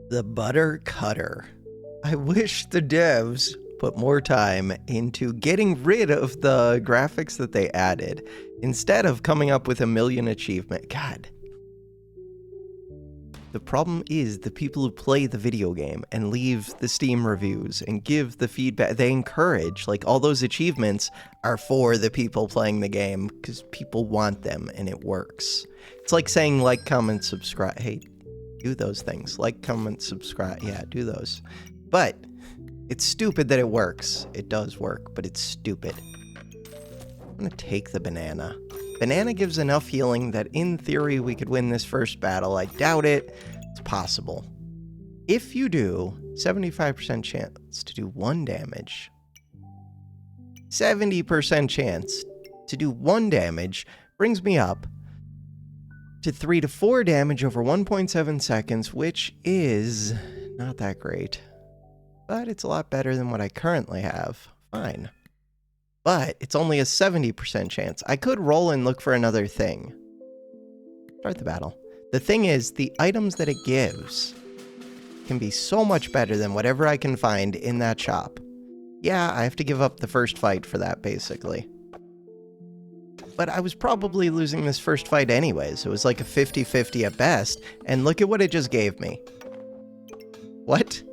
The butter cutter. I wish the devs put more time into getting rid of the graphics that they added instead of coming up with a million achievement. God. The problem is the people who play the video game and leave the Steam reviews and give the feedback, they encourage, like, all those achievements are for the people playing the game because people want them and it works. It's like saying like, comment, subscribe. Hey, do those things. Like, comment, subscribe. Yeah, do those. But it's stupid that it works. It does work, but it's stupid. I'm gonna take the banana. Banana gives enough healing that in theory we could win this first battle. I doubt it. It's possible. If you do, 75% chance to do 1 damage. 70% chance to do 1 damage brings me up to 3 to 4 damage over 1.7 seconds, which is not that great. But it's a lot better than what I currently have. Fine. But it's only a 70% chance. I could roll and look for another thing. Start the battle. The thing is, the items that it gives can be so much better than whatever I can find in that shop. Yeah, I have to give up the first fight for that, basically. But I was probably losing this first fight anyways. It was like a 50-50 at best, and look at what it just gave me. What?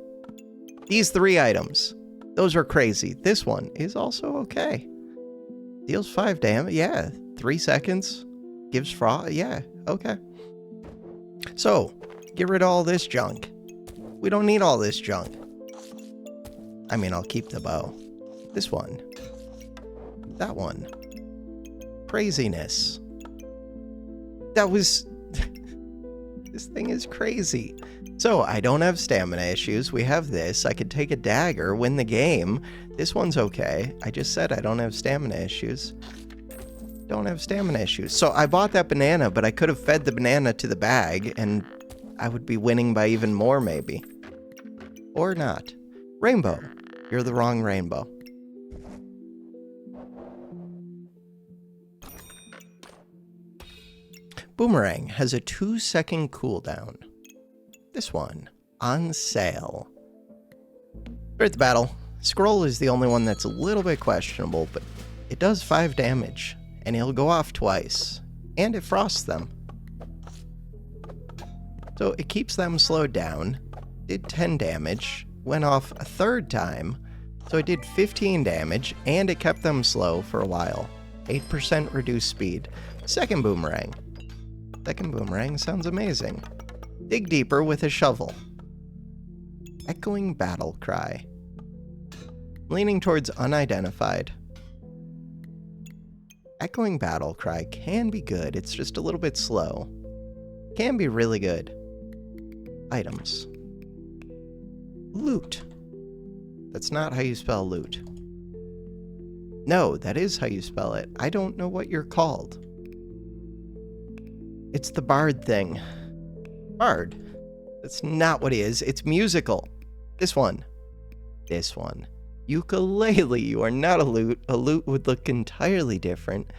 These 3 items. Those are crazy. This one is also okay. Deals 5 damage. Yeah. 3 seconds. Gives frost. Yeah. Okay. So, get rid of all this junk. We don't need all this junk. I mean, I'll keep the bow. This one. That one. Craziness. That was... This thing is crazy. So, I don't have stamina issues. We have this. I could take a dagger, win the game. This one's okay. I just said I don't have stamina issues. Don't have stamina issues. So, I bought that banana, but I could have fed the banana to the bag, and I would be winning by even more, maybe. Or not. Rainbow. You're the wrong rainbow. Boomerang has a 2-second cooldown. This one, on sale. Start the battle. Scroll is the only one that's a little bit questionable, but it does 5 damage, and he'll go off twice, and it frosts them. So it keeps them slowed down, did 10 damage, went off a 3rd time, so it did 15 damage, and it kept them slow for a while. 8% reduced speed. Second boomerang. Second boomerang sounds amazing. Dig deeper with a shovel. Echoing battle cry. Leaning towards unidentified. Echoing battle cry can be good, it's just a little bit slow. Can be really good. Items. Loot. That's not how you spell loot. No, that is how you spell it. I don't know what you're called. It's the bard thing. Bard. That's not what it is. It's musical. This one. This one. Ukulele. You are not a lute. A lute would look entirely different.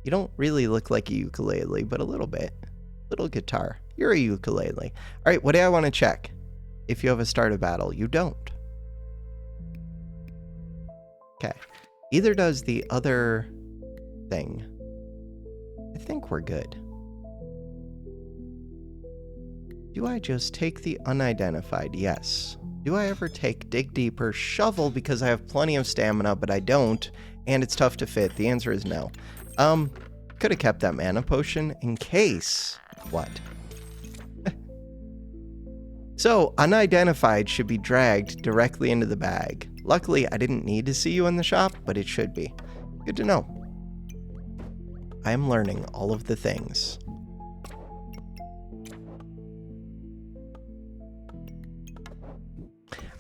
You don't really look like a ukulele, but a little bit. Little guitar. You're a ukulele. All right, what do I want to check? If you have a start a battle, you don't. Okay. Either does the other thing. I think we're good. Do I just take the unidentified? Yes. Do I ever take dig deeper? Shovel because I have plenty of stamina, but I don't, and it's tough to fit. The answer is no. Could have kept that mana potion in case. What? So, unidentified should be dragged directly into the bag. Luckily, I didn't need to see you in the shop, but it should be. Good to know. I am learning all of the things.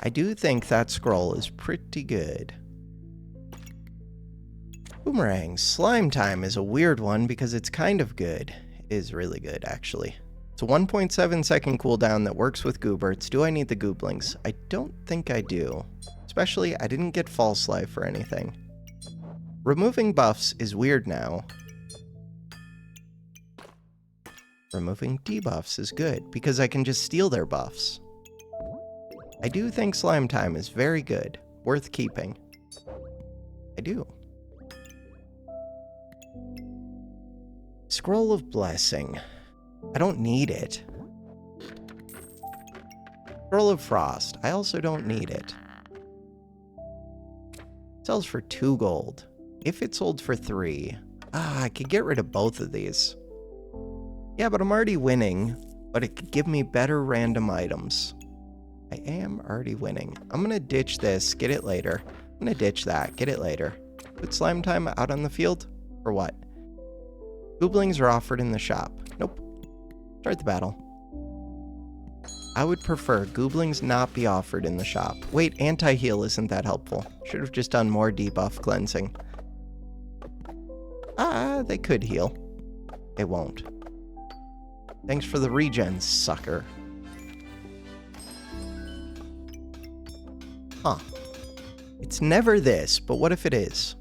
I do think that scroll is pretty good. Boomerang. Slime time is a weird one because it's kind of good. It is really good, actually. It's a 1.7 second cooldown that works with gooberts. Do I need the gooblings? I don't think I do. Especially, I didn't get false life or anything. Removing buffs is weird now. Removing debuffs is good because I can just steal their buffs. I do think slime time is very good. Worth keeping. I do. Scroll of Blessing. I don't need it. Scroll of Frost. I also don't need it. Sells for 2 gold. If it sold for 3. I could get rid of both of these. Yeah, but I'm already winning. But it could give me better random items. I am already winning. I'm gonna ditch this, get it later. I'm gonna ditch that, get it later. Put slime time out on the field? For what? Gooblings are offered in the shop. Nope. Start the battle. I would prefer Gooblings not be offered in the shop. Wait, anti-heal isn't that helpful. Should have just done more debuff cleansing. They could heal. It won't. Thanks for the regen, sucker. Huh. It's never this, but what if it is?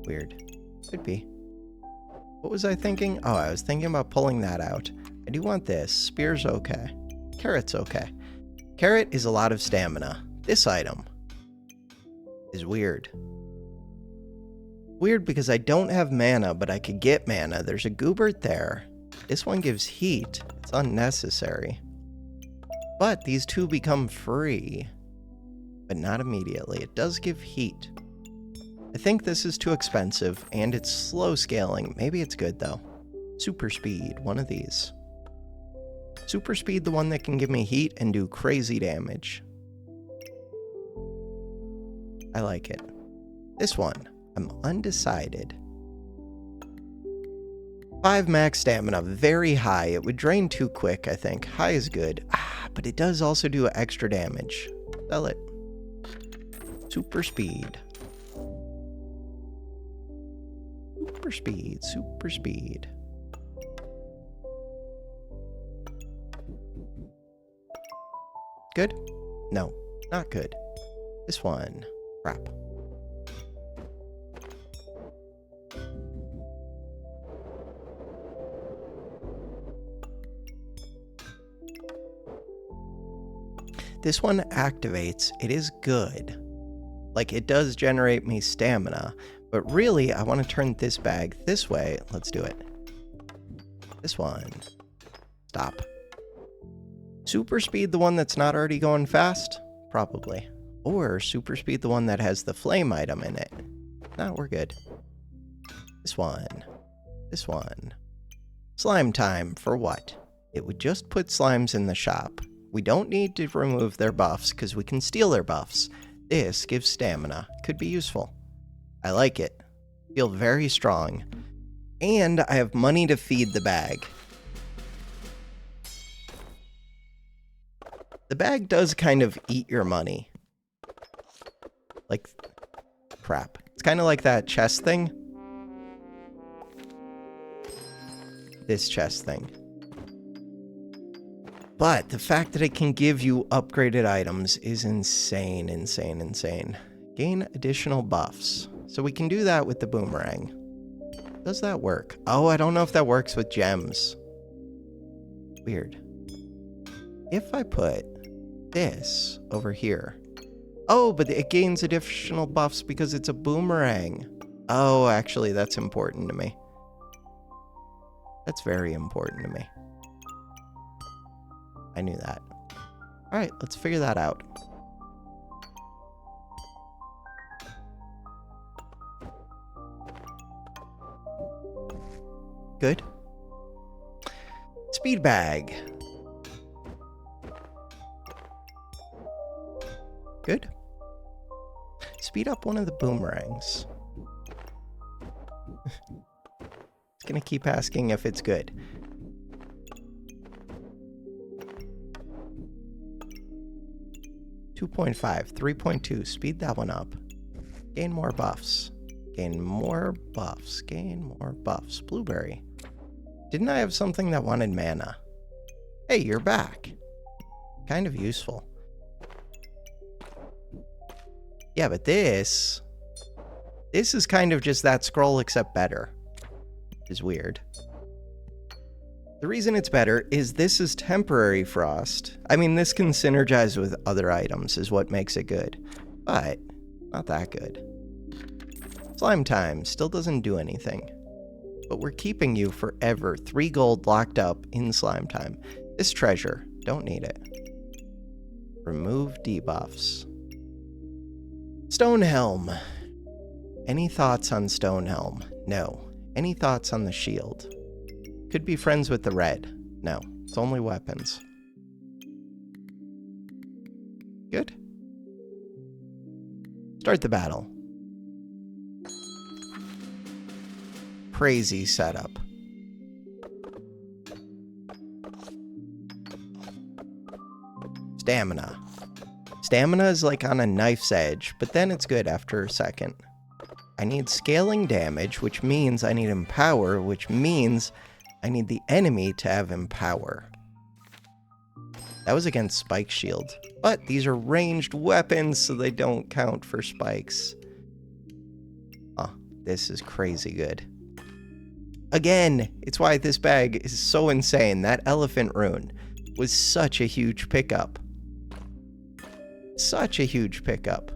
Weird. Could be. What was I thinking? Oh, I was thinking about pulling that out. I do want this. Spear's okay. Carrot's okay. Carrot is a lot of stamina. This item is weird. Weird because I don't have mana, but I could get mana. There's a Goobert there. This one gives heat. It's unnecessary. But these two become free. But not immediately. It does give heat. I think this is too expensive, and it's slow scaling. Maybe it's good, though. Super Speed, one of these. Super Speed, the one that can give me heat and do crazy damage. I like it. This one, I'm undecided. 5 max stamina, very high. It would drain too quick, I think. High is good. But it does also do extra damage. Sell it. Super Speed. Super Speed, Super Speed. Good? No, not good. This one. Crap. This one activates. It is good. Like, it does generate me stamina. But really, I want to turn this bag this way. Let's do it. This one. Stop. Super Speed, the one that's not already going fast? Probably. Or Super Speed, the one that has the flame item in it. No, we're good. This one. This one. Slime time. For what? It would just put slimes in the shop. We don't need to remove their buffs because we can steal their buffs. This gives stamina. Could be useful. I like it. Feel very strong. And I have money to feed the bag. The bag does kind of eat your money. Like, crap. It's kind of like that chest thing. This chest thing. But the fact that it can give you upgraded items is insane, insane, insane. Gain additional buffs. So we can do that with the boomerang. Does that work? Oh, I don't know if that works with gems. Weird. If I put this over here. Oh, but it gains additional buffs because it's a boomerang. Oh, actually, that's important to me. That's very important to me. I knew that. All right, let's figure that out. Good. Speed bag. Good. Speed up one of the boomerangs. It's gonna keep asking if it's good. .5, 3.2. Speed that one up. Gain more buffs. Gain more buffs. Gain more buffs. Blueberry. Didn't I have something that wanted mana? Hey, you're back. Kind of useful. Yeah, but this is kind of just that scroll except better. Which is weird. The reason it's better is this is temporary frost. I mean, this can synergize with other items is what makes it good, but not that good. Slime time still doesn't do anything, but we're keeping you forever. 3 gold locked up in slime time. This treasure, don't need it. Remove debuffs. Stonehelm. Any thoughts on Stonehelm? No. Any thoughts on the shield? Could be friends with the red. No, it's only weapons. Good. Start the battle. Crazy setup. Stamina. Stamina is like on a knife's edge, but then it's good after a second. I need scaling damage, which means I need empower, which means I need the enemy to have empower. That was against Spike Shield, but these are ranged weapons, so they don't count for spikes. Oh, this is crazy good. Again, it's why this bag is so insane. That elephant rune was such a huge pickup. Such a huge pickup.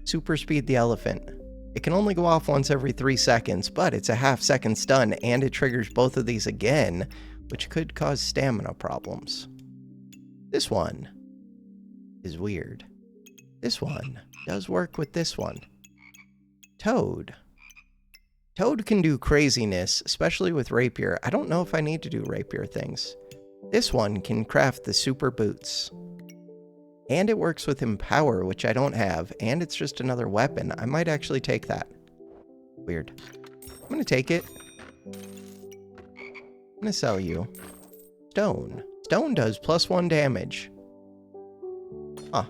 Super speed the elephant. It can only go off once every 3 seconds, but it's a half-second stun, and it triggers both of these again, which could cause stamina problems. This one is weird. This one does work with this one. Toad. Toad can do craziness, especially with rapier. I don't know if I need to do rapier things. This one can craft the super boots. And it works with Empower, which I don't have, and it's just another weapon. I might actually take that. Weird. I'm gonna take it. I'm gonna sell you. Stone. Stone does +1 damage. Huh.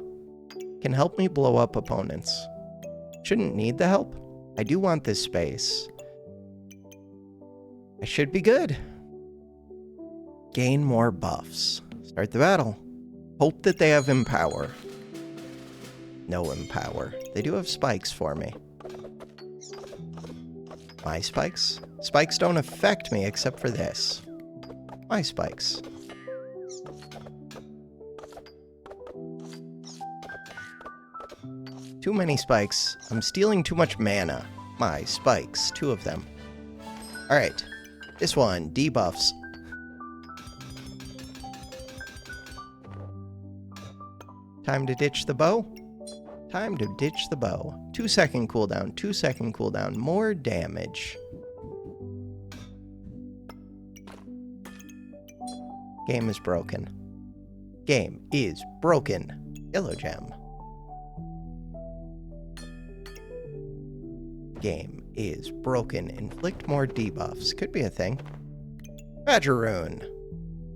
Can help me blow up opponents. Shouldn't need the help. I do want this space. I should be good. Gain more buffs. Start the battle. Hope that they have Empower. No Empower. They do have spikes for me. My spikes? Spikes don't affect me except for this. My spikes. Too many spikes. I'm stealing too much mana. My spikes. 2 of them. Alright. This one. Debuffs. Time to ditch the bow. Time to ditch the bow. 2-second cooldown. 2-second cooldown. More damage. Game is broken. Game is broken. Yellow gem. Game is broken. Inflict more debuffs. Could be a thing. Badger rune.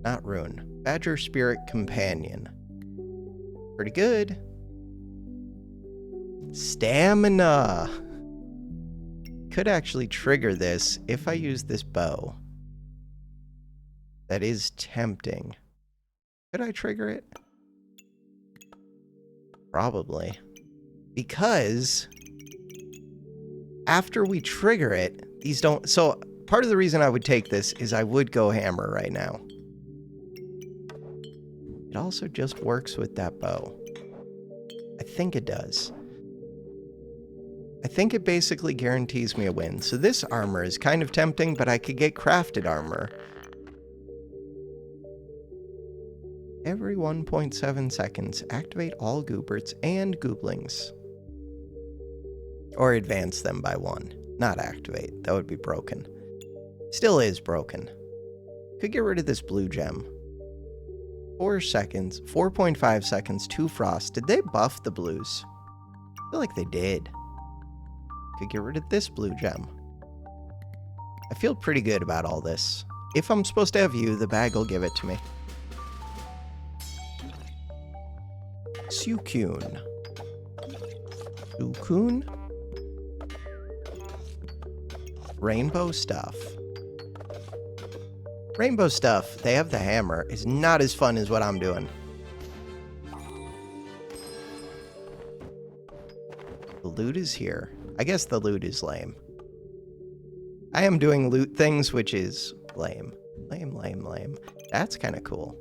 Not rune. Badger Spirit Companion. Pretty good. Stamina. Could actually trigger this if I use this bow. That is tempting. Could I trigger it? Probably. Because after we trigger it, these don't... So part of the reason I would take this is I would go hammer right now. It also just works with that bow. I think it does. I think it basically guarantees me a win. So this armor is kind of tempting, but I could get crafted armor. Every 1.7 seconds, activate all gooberts and gooblings. Or advance them by 1. Not activate. That would be broken. Still is broken. Could get rid of this blue gem. 4 seconds, 4.5 seconds, 2 frost. Did they buff the blues? I feel like they did. Could get rid of this blue gem. I feel pretty good about all this. If I'm supposed to have you, the bag will give it to me. Suicune. Suicune? Rainbow stuff. Rainbow stuff, they have the hammer, is not as fun as what I'm doing. The loot is here. I guess the loot is lame. I am doing loot things, which is lame. Lame. That's kind of cool.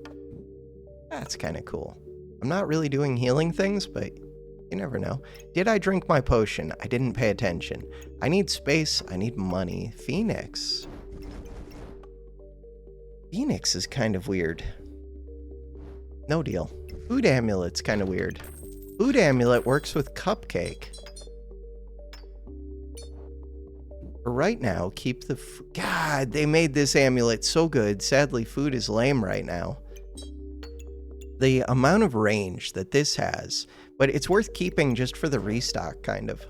That's kind of cool. I'm not really doing healing things, but you never know. Did I drink my potion? I didn't pay attention. I need space. I need money. Phoenix. Phoenix is kind of weird. No deal. Food amulet's kind of weird. Food amulet works with cupcake. For right now, keep the... God, they made this amulet so good. Sadly, food is lame right now. The amount of range that this has, but it's worth keeping just for the restock, kind of.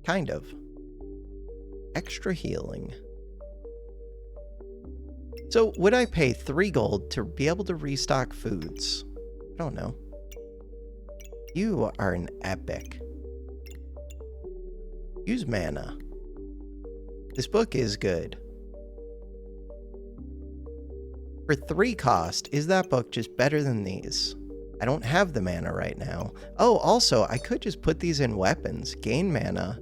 Kind of. Extra healing. So, would I pay 3 gold to be able to restock foods? I don't know. You are an epic. Use mana. This book is good. For 3 cost, is that book just better than these? I don't have the mana right now. Oh, also, I could just put these in weapons. Gain mana,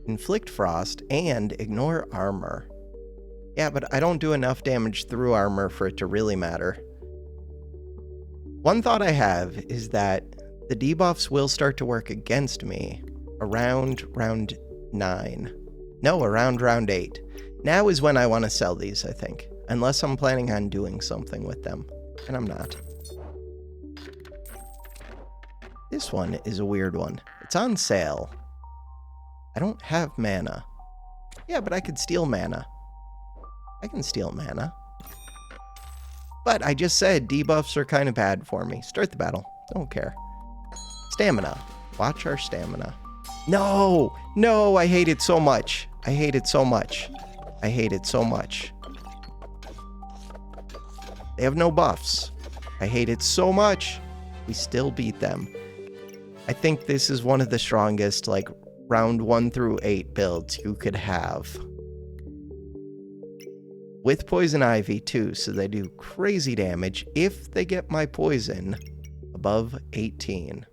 inflict frost, and ignore armor. Yeah, but I don't do enough damage through armor for it to really matter. One thought I have is that the debuffs will start to work against me around round 9. No, around round 8. Now is when I want to sell these, I think. Unless I'm planning on doing something with them. And I'm not. This one is a weird one. It's on sale. I don't have mana. Yeah, but I could steal mana. I can steal mana. But I just said debuffs are kind of bad for me. Start the battle. Don't care. Stamina. Watch our stamina. No! No, I hate it so much. I hate it so much. I hate it so much. They have no buffs. I hate it so much. We still beat them. I think this is one of the strongest, like, round 1 through 8 builds you could have. With Poison Ivy, too, so they do crazy damage if they get my poison above 18.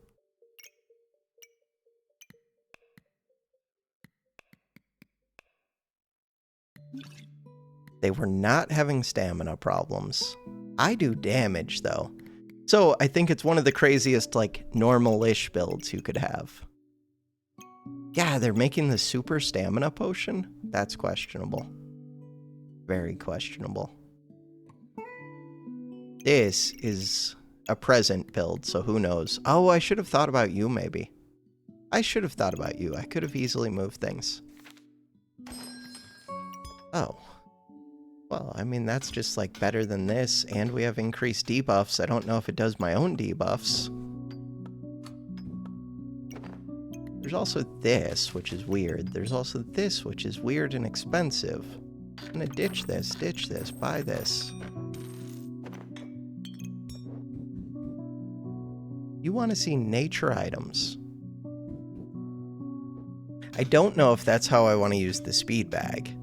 They were not having stamina problems. I do damage, though. So I think it's one of the craziest, like, normal-ish builds you could have. Yeah, they're making the super stamina potion? That's questionable. Very questionable. This is a present build, so who knows. Oh, I should have thought about you, maybe. I should have thought about you. I could have easily moved things. Oh. Well, I mean, that's just, like, better than this, and we have increased debuffs. I don't know if it does my own debuffs. There's also this, which is weird. There's also this, which is weird and expensive. I'm gonna ditch this, buy this. You want to see nature items. I don't know if that's how I want to use the speed bag.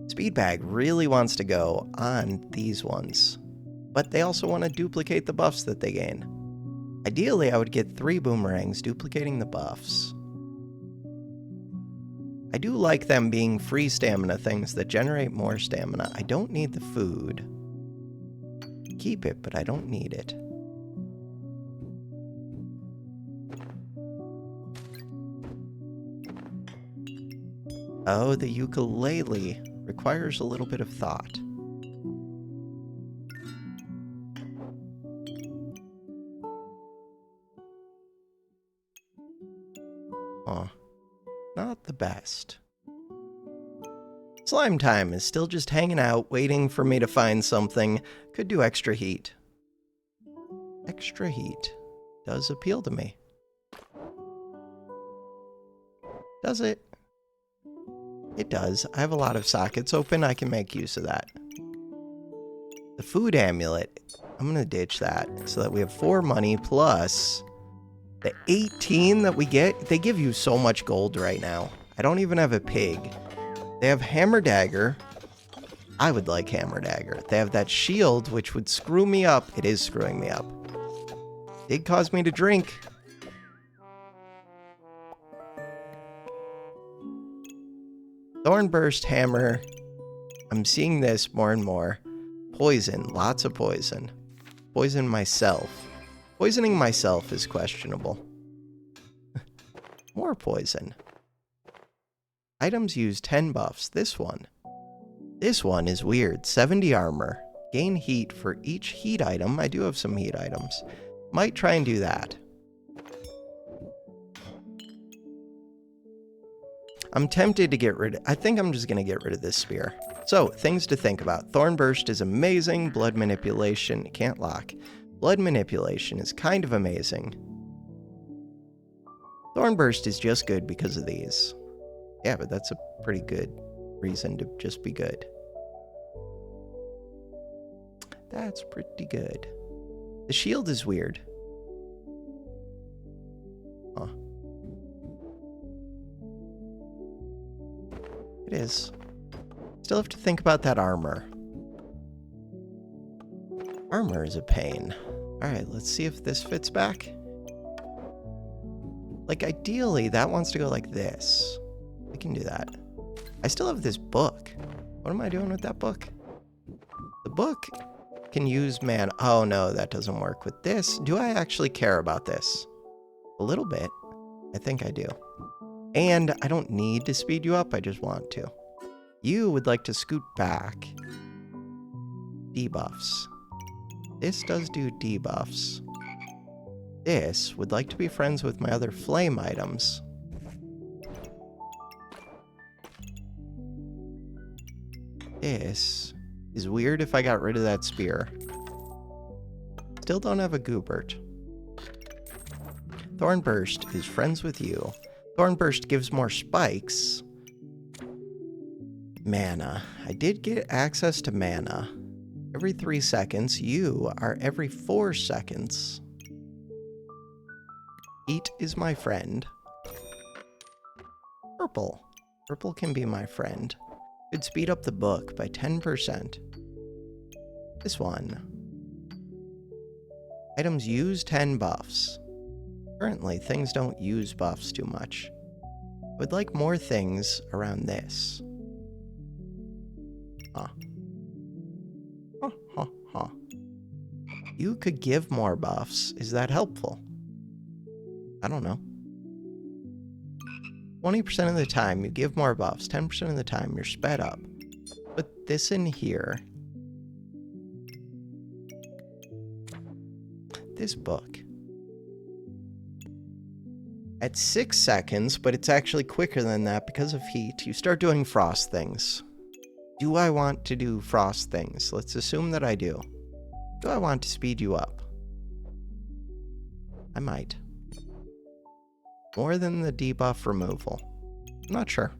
Speed bag really wants to go on these ones, but they also want to duplicate the buffs that they gain. Ideally, I would get 3 boomerangs duplicating the buffs. I do like them being free stamina things that generate more stamina. I don't need the food. Keep it, but I don't need it. Oh, the ukulele requires a little bit of thought. Aw. Not the best. Slime time is still just hanging out, waiting for me to find something. Could do extra heat. Extra heat does appeal to me. Does it? It does. I have a lot of sockets open. I can make use of that. The food amulet, I'm going to ditch that so that we have 4 money plus the 18 that we get. They give you so much gold right now. I don't even have a pig. They have hammer dagger. I would like hammer dagger. They have that shield, which would screw me up. It is screwing me up. Did cause me to drink. Thornburst Hammer. I'm seeing this more and more. Poison. Lots of poison. Poison myself. Poisoning myself is questionable. More poison. Items use 10 buffs. This one. This one is weird. 70 armor. Gain heat for each heat item. I do have some heat items. Might try and do that. I'm tempted to get rid of... I think I'm just going to get rid of this spear. So, things to think about. Thornburst is amazing. Blood manipulation. Can't lock. Blood manipulation is kind of amazing. Thornburst is just good because of these. Yeah, but that's a pretty good reason to just be good. That's pretty good. The shield is weird. Huh. It is. Still have to think about that armor. Armor is a pain. Alright, let's see if this fits back. Like, ideally, that wants to go like this. We can do that. I still have this book. What am I doing with that book? The book can use mana. Oh, no, that doesn't work with this. Do I actually care about this? A little bit. I think I do. And I don't need to speed you up. I just want to. You would like to scoot back. Debuffs. This does do debuffs. This would like to be friends with my other flame items. This is weird if I got rid of that spear. Still don't have a Goobert. Thornburst is friends with you. Thornburst gives more spikes. Mana. I did get access to mana. Every 3 seconds. You are every 4 seconds. Heat is my friend. Purple. Purple can be my friend. Could speed up the book by 10%. This one. Items use 10 buffs. Currently, things don't use buffs too much. I would like more things around this. Huh. Huh, huh, huh. You could give more buffs. Is that helpful? I don't know. 20% of the time, you give more buffs. 10% of the time, you're sped up. Put this in here. This book. At 6 seconds, but it's actually quicker than that because of heat, you start doing frost things. Do I want to do frost things? Let's assume that I do. Do I want to speed you up? I might. More than the debuff removal. I'm not sure.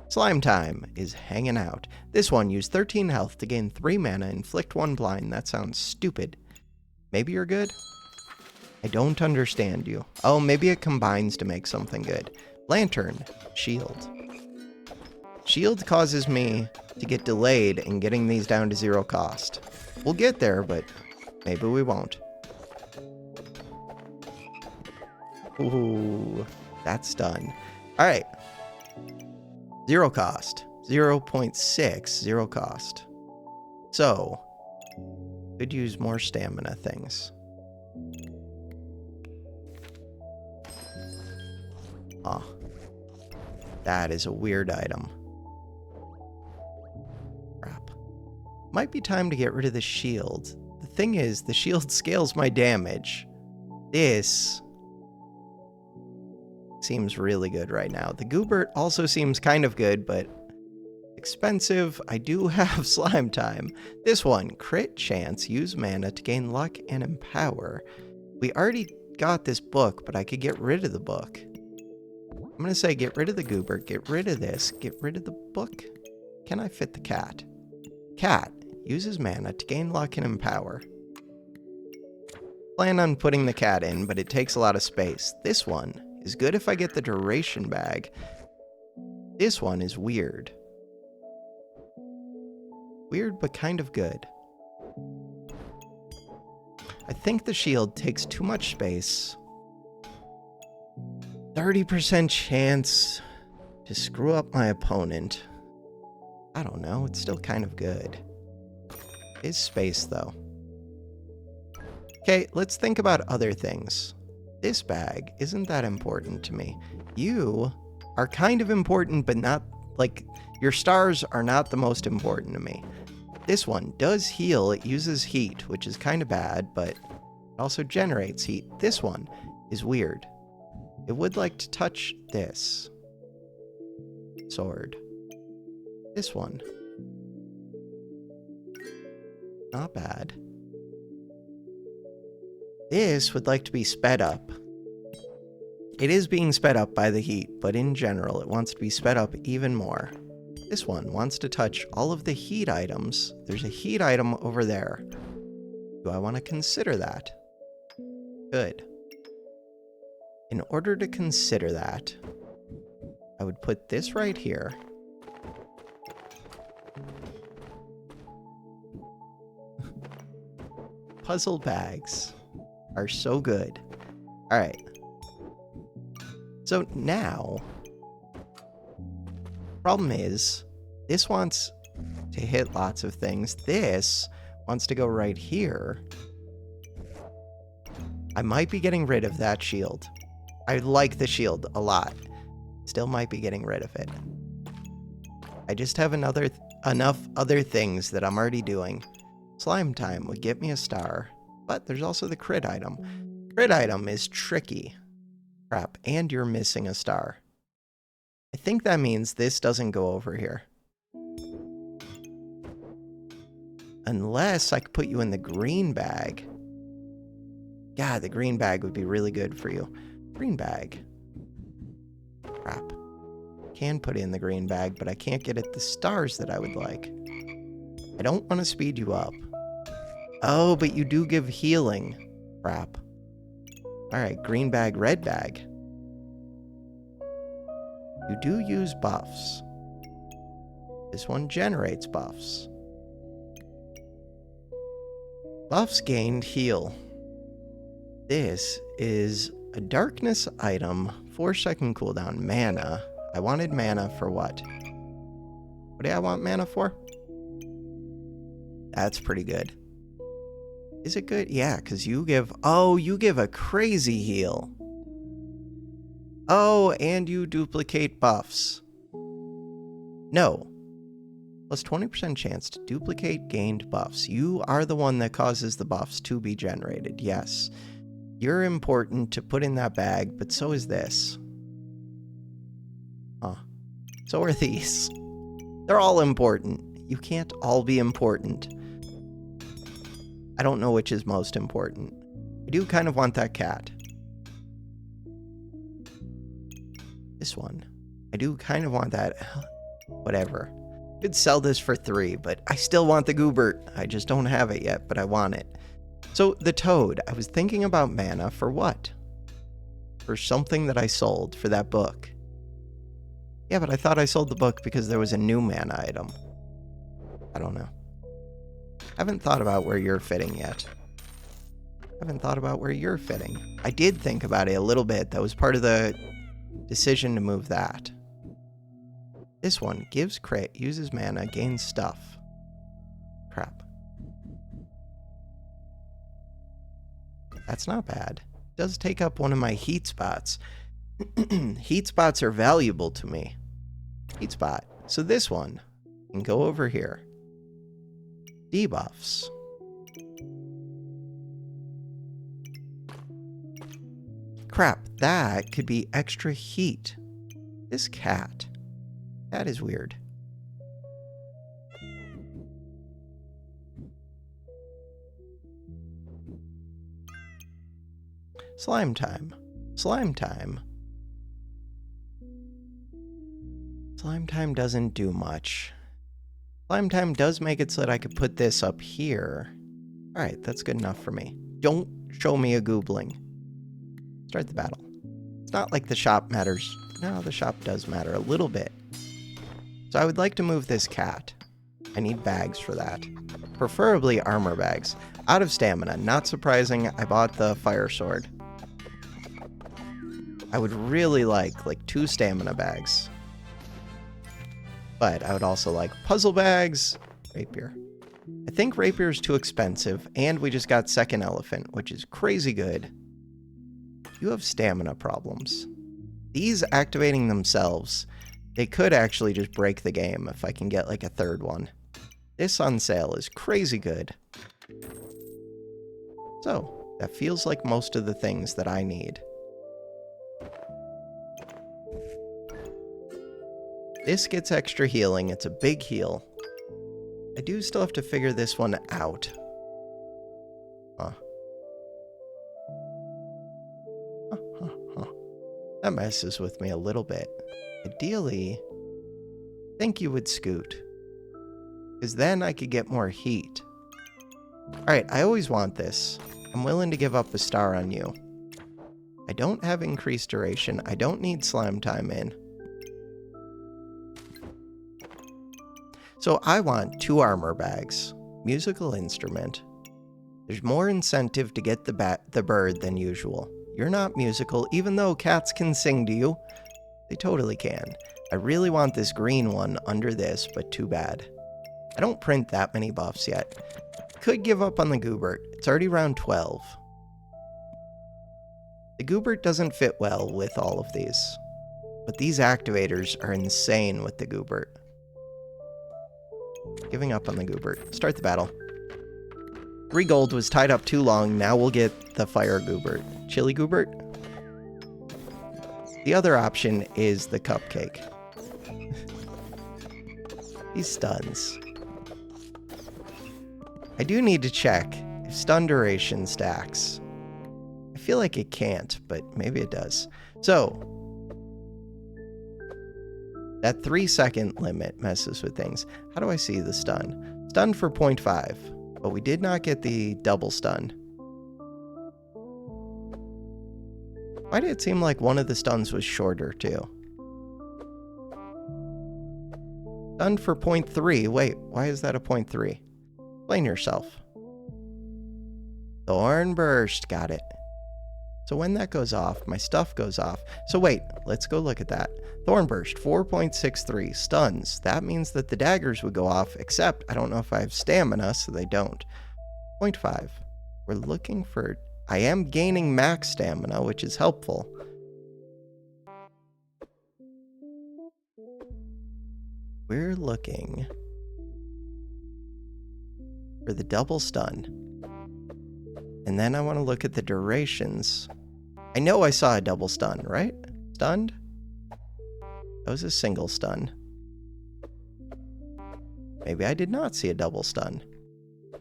Slime time is hanging out. This one used 13 health to gain 3 mana, inflict 1 blind. That sounds stupid. Maybe you're good? I don't understand you. Oh, maybe it combines to make something good. Lantern. Shield. Shield causes me to get delayed in getting these down to 0 cost. We'll get there, but maybe we won't. Ooh, that's done. All right. 0 cost. 0.6, 0 cost. So, could use more stamina things. Ah, that is a weird item. Crap. Might be time to get rid of the shield. The thing is, the shield scales my damage. This seems really good right now. The Goobert also seems kind of good, but expensive. I do have slime time. This one, crit chance, use mana to gain luck and empower. We already got this book, but I could get rid of the book. I'm going to say get rid of the Goobert, get rid of this, get rid of the book. Can I fit the cat? Cat uses mana to gain luck and empower. Plan on putting the cat in, but it takes a lot of space. This one is good if I get the duration bag. This one is weird. Weird, but kind of good. I think the shield takes too much space. 30% chance to screw up my opponent. I don't know. It's still kind of good. Is space, though. Okay, let's think about other things. This bag isn't that important to me. You are kind of important, but not, like, your stars are not the most important to me. This one does heal. It uses heat, which is kind of bad, but it also generates heat. This one is weird. It would like to touch this sword. This one. Not bad. This would like to be sped up. It is being sped up by the heat, but in general, it wants to be sped up even more. This one wants to touch all of the heat items. There's a heat item over there. Do I want to consider that? Good. In order to consider that, I would put this right here. Puzzle bags are so good. All right. So now, problem is, this wants to hit lots of things. This wants to go right here. I might be getting rid of that shield. I like the shield a lot. Still might be getting rid of it. I just have enough other things that I'm already doing. Slime time would get me a star, but there's also the crit item. Crit item is tricky. Crap, and you're missing a star. I think that means this doesn't go over here. Unless I could put you in the green bag. God, the green bag would be really good for you. Green bag. Crap. Can put in the green bag, but I can't get it the stars that I would like. I don't want to speed you up. Oh, but you do give healing. Crap. Alright, green bag, red bag. You do use buffs. This one generates buffs. Buffs gained heal. This is a darkness item, 4-second cooldown, mana. I wanted mana for what? What do I want mana for? That's pretty good. Is it good? Yeah, because you give... Oh, you give a crazy heal. Oh, and you duplicate buffs. No. Plus 20% chance to duplicate gained buffs. You are the one that causes the buffs to be generated. Yes. You're important to put in that bag, but so is this. Huh. So are these. They're all important. You can't all be important. I don't know which is most important. I do kind of want that cat. This one. I do kind of want that. Whatever. Could sell this for 3, but I still want the Goobert. I just don't have it yet, but I want it. So, the toad. I was thinking about mana for what? For something that I sold for that book. Yeah, but I thought I sold the book because there was a new mana item. I don't know. I haven't thought about where you're fitting yet. I haven't thought about where you're fitting. I did think about it a little bit. That was part of the decision to move that. This one gives crit, uses mana, gains stuff. Crap. That's not bad. Does take up one of my heat spots. Heat spots are valuable to me. Heat spot. So this one can go over here. Debuffs. Crap, that could be extra heat. This cat. That is weird. Slime time. Slime time. Slime time doesn't do much. Slime time does make it so that I could put this up here. Alright, that's good enough for me. Don't show me a goobling. Start the battle. It's not like the shop matters. No, the shop does matter a little bit. So I would like to move this cat. I need bags for that. Preferably armor bags. Out of stamina. Not surprising, I bought the fire sword. I would really like 2 stamina bags. But I would also like puzzle bags, rapier. I think rapier is too expensive, and we just got second elephant, which is crazy good. You have stamina problems. These activating themselves, they could actually just break the game if I can get like a third one. This on sale is crazy good. So, that feels like most of the things that I need. This gets extra healing. It's a big heal. I do still have to figure this one out. Huh. That messes with me a little bit. Ideally, I think you would scoot. Because then I could get more heat. Alright, I always want this. I'm willing to give up a star on you. I don't have increased duration. I don't need slime time in. So I want 2 armor bags. Musical instrument. There's more incentive to get the bird than usual. You're not musical, even though cats can sing to you. They totally can. I really want this green one under this, but too bad. I don't print that many buffs yet. Could give up on the Goobert. It's already round 12. The Goobert doesn't fit well with all of these. But these activators are insane with the Goobert. Giving up on the Goobert. Start the battle. 3 gold was tied up too long. Now we'll get the fire Goobert. Chili Goobert? The other option is the cupcake. These stuns. I do need to check if stun duration stacks. I feel like it can't, but maybe it does. So, that 3-second limit messes with things. How do I see the stun? Stun for 0.5, but we did not get the double stun. Why did it seem like one of the stuns was shorter, too? Stun for 0.3. Wait, why is that a 0.3? Explain yourself. Thorn Burst. Got it. So when that goes off, my stuff goes off. So wait, let's go look at that. Thorn Burst, 4.63. Stuns. That means that the daggers would go off, except I don't know if I have stamina, so they don't. 0.5. We're looking for... I am gaining max stamina, which is helpful. We're looking for the double stun. And then I want to look at the durations. I know I saw a double stun, right? Stunned? That was a single stun. Maybe I did not see a double stun.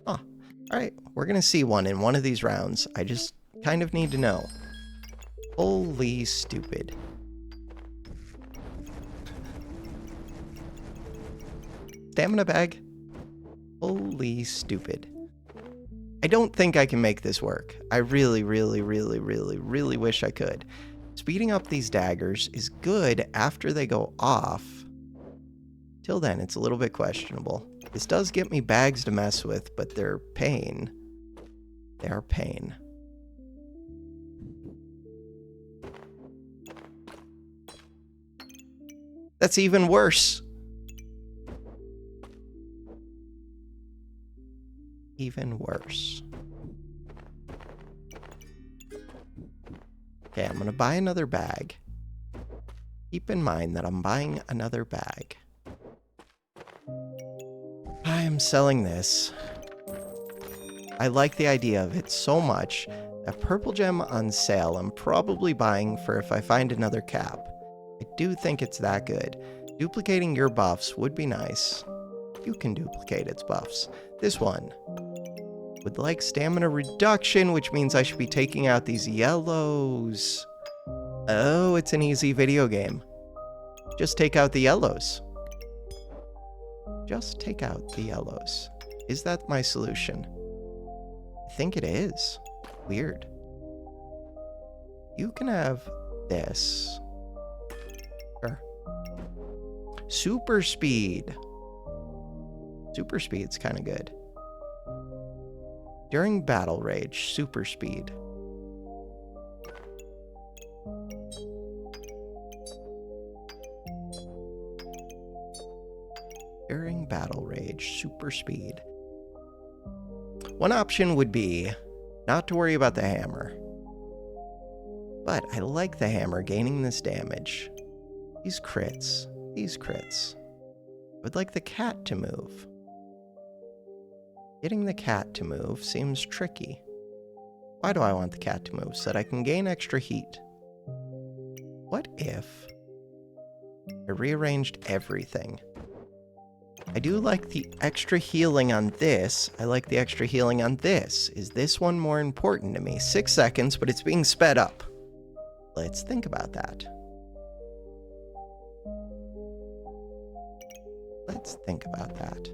Huh. Alright, we're gonna see one in one of these rounds. I just kind of need to know. Holy stupid. Stamina bag? Holy stupid. I don't think I can make this work. I really wish I could. Speeding up these daggers is good after they go off. Till then, it's a little bit questionable. This does get me bags to mess with, but they're pain. They are pain. That's even worse. Even worse. Okay, I'm gonna buy another bag. Keep in mind that I'm buying another bag. I am selling this. I like the idea of it so much that purple gem on sale I'm probably buying for if I find another cap. I do think it's that good. Duplicating your buffs would be nice. You can duplicate its buffs. This one would like stamina reduction, which means I should be taking out these yellows. Oh, it's an easy video game. Just take out the yellows. Just take out the yellows. Is that my solution? I think it is. Weird. You can have this. Sure. Super speed. Super speed's kind of good. During battle rage, super speed. During battle rage, super speed. One option would be not to worry about the hammer. But I like the hammer gaining this damage. These crits. I would like the cat to move. Getting the cat to move seems tricky. Why do I want the cat to move? So that I can gain extra heat. What if I rearranged everything? I do like the extra healing on this. I like the extra healing on this. Is this one more important to me? 6 seconds, but it's being sped up. Let's think about that. Let's think about that.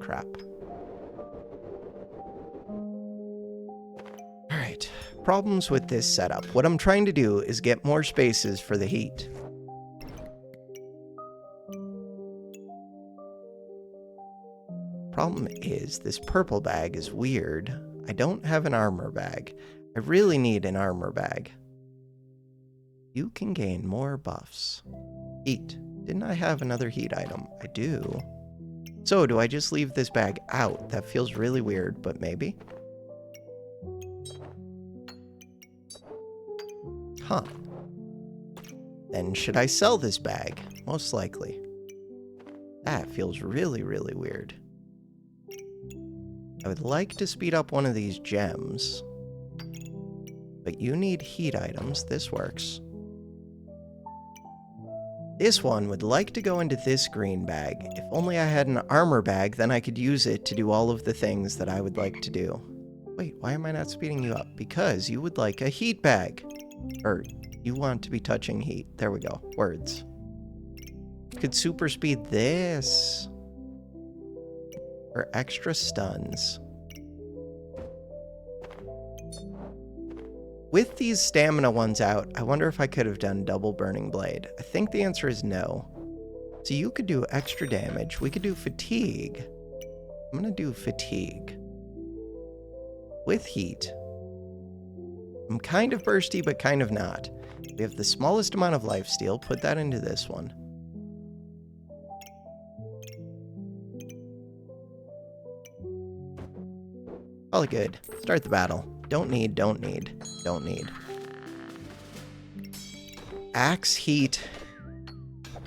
Crap. Alright, problems with this setup. What I'm trying to do is get more spaces for the heat. Problem is, this purple bag is weird. I don't have an armor bag. I really need an armor bag. You can gain more buffs. Heat. Didn't I have another heat item? I do. So, do I just leave this bag out? That feels really weird, but maybe? Huh. Then should I sell this bag? Most likely. That feels really, really weird. I would like to speed up one of these gems. But you need heat items. This works. This one would like to go into this green bag. If only I had an armor bag, then I could use it to do all of the things that I would like to do. Wait, why am I not speeding you up? Because you would like a heat bag. Or, you want to be touching heat. There we go. Words. Could super speed this. For extra stuns. With these stamina ones out, I wonder if I could have done double burning blade. I think the answer is no. So you could do extra damage. We could do fatigue. I'm gonna do fatigue. With heat. I'm kind of bursty, but kind of not. We have the smallest amount of lifesteal. Put that into this one. All good. Start the battle. Don't need. Axe heat.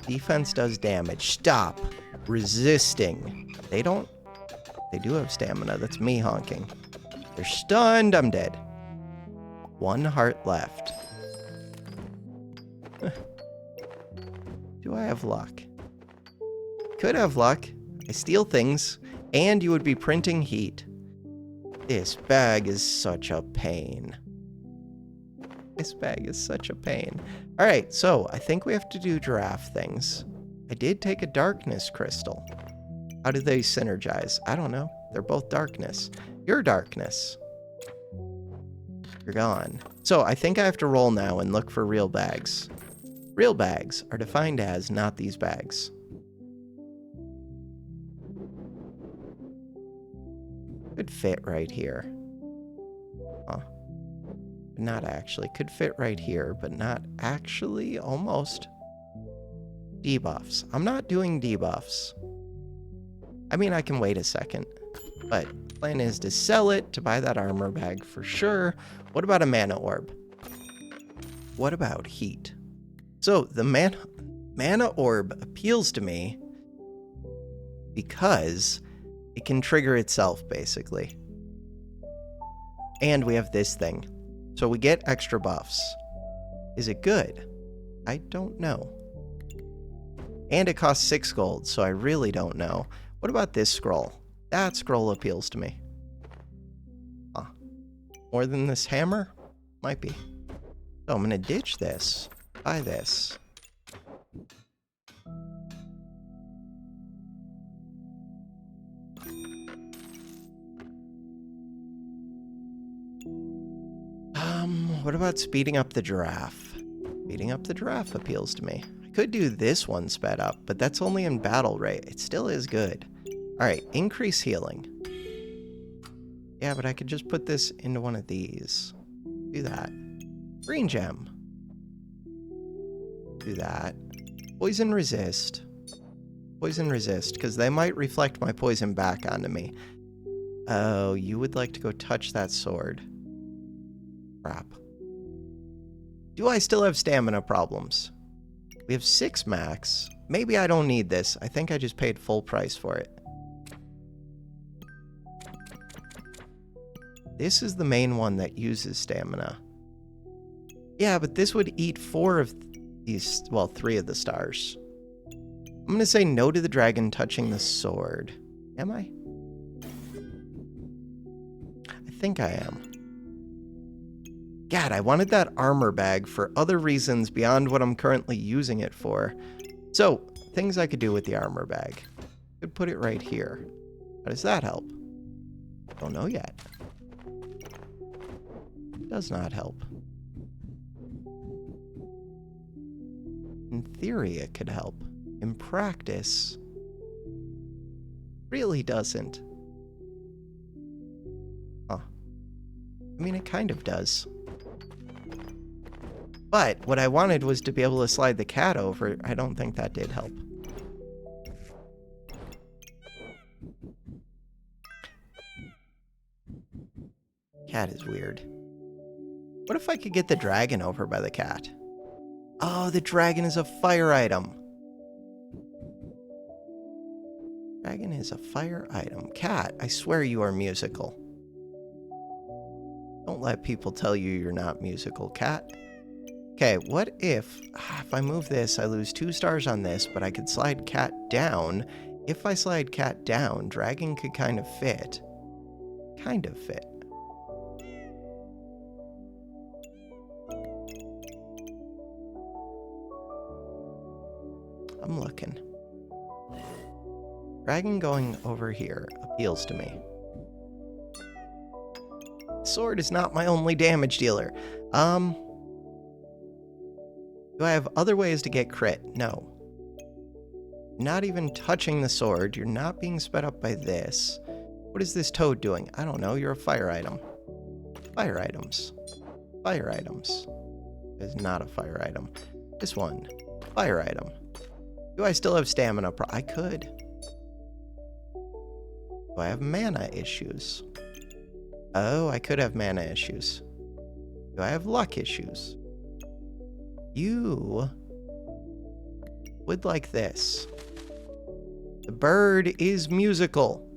Defense does damage. Stop. Resisting. They do have stamina. That's me honking. They're stunned. I'm dead. 1 heart left. Do I have luck? Could have luck. I steal things, and you would be printing heat. This bag is such a pain. Alright, so I think we have to do giraffe things. I did take a darkness crystal. How do they synergize? I don't know. They're both darkness. You're darkness. You're gone. So I think I have to roll now and look for real bags. Real bags are defined as not these bags. Could fit right here. Huh. Not actually. Could fit right here, but not actually. Almost. Debuffs. I'm not doing debuffs. I mean, I can wait a second. But plan is to sell it, to buy that armor bag for sure. What about a mana orb? What about heat? So, the mana orb appeals to me because it can trigger itself, basically. And we have this thing. So we get extra buffs. Is it good? I don't know. And it costs 6 gold, so I really don't know. What about this scroll? That scroll appeals to me. Huh. More than this hammer? Might be. So I'm gonna ditch this. Buy this. What about speeding up the giraffe? Speeding up the giraffe appeals to me. I Could do this one sped up, but that's only in battle rate. It still is good. All right, increase healing. Yeah, but I could just put this into one of these. Do that. Green gem. Do that. Poison resist. Poison resist, because they might reflect my poison back onto me. Oh, you would like to go touch that sword. Crap. Do I still have stamina problems? We have 6 max. Maybe I don't need this. I think I just paid full price for it. This is the main one that uses stamina. Yeah, but this would eat 4 of these, well, 3 of the stars. I'm going to say no to the dragon touching the sword. Am I? I think I am. God, I wanted that armor bag for other reasons beyond what I'm currently using it for. So, things I could do with the armor bag. Could put it right here. How does that help? Don't know yet. Does not help. In theory, it could help. In practice, really doesn't. Huh. I mean, it kind of does. But what I wanted was to be able to slide the cat over. I don't think that did help. Cat is weird. What if I could get the dragon over by the cat? Oh, the dragon is a fire item. Dragon is a fire item. Cat, I swear you are musical. Don't let people tell you you're not musical, cat. Okay, what if I move this, I lose 2 stars on this, but I could slide cat down. If I slide cat down, dragon could kind of fit. Kind of fit. I'm looking. Dragon going over here appeals to me. Sword is not my only damage dealer. Do I have other ways to get crit? No. Not even touching the sword. You're not being sped up by this. What is this toad doing? I don't know. You're a fire item. Fire items. Fire items. It's not a fire item. This one. Fire item. Do I still have stamina? I could. Do I have mana issues? Oh, I could have mana issues. Do I have luck issues? You would like this. The bird is musical.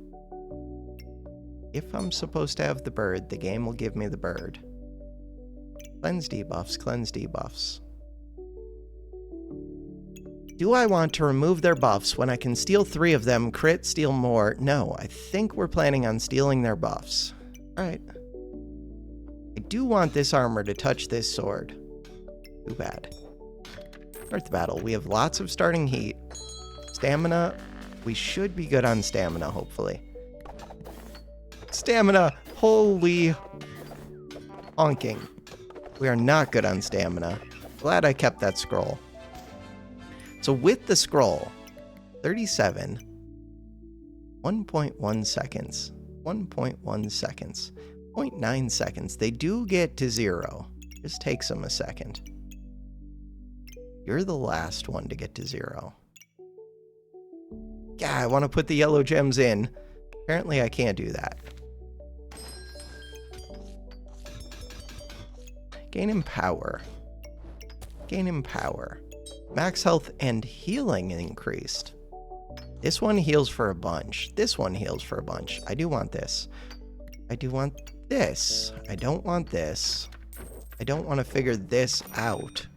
If I'm supposed to have the bird, the game will give me the bird. Cleanse debuffs, cleanse debuffs. Do I want to remove their buffs when I can steal 3 of them, crit, steal more? No, I think we're planning on stealing their buffs. Alright. I do want this armor to touch this sword. Too bad. Start the battle. We have lots of starting heat. Stamina. We should be good on stamina, hopefully. Stamina. Holy honking. We are not good on stamina. Glad I kept that scroll. So with the scroll, 37, 1.1 seconds, 1.1 seconds, 0.9 seconds. They do get to 0. Just takes them a second. You're the last one to get to 0. Yeah, I want to put the yellow gems in. Apparently I can't do that. Gain in power. Gain in power. Max health and healing increased. This one heals for a bunch. This one heals for a bunch. I do want this. I do want this. I don't want this. I don't want to figure this out.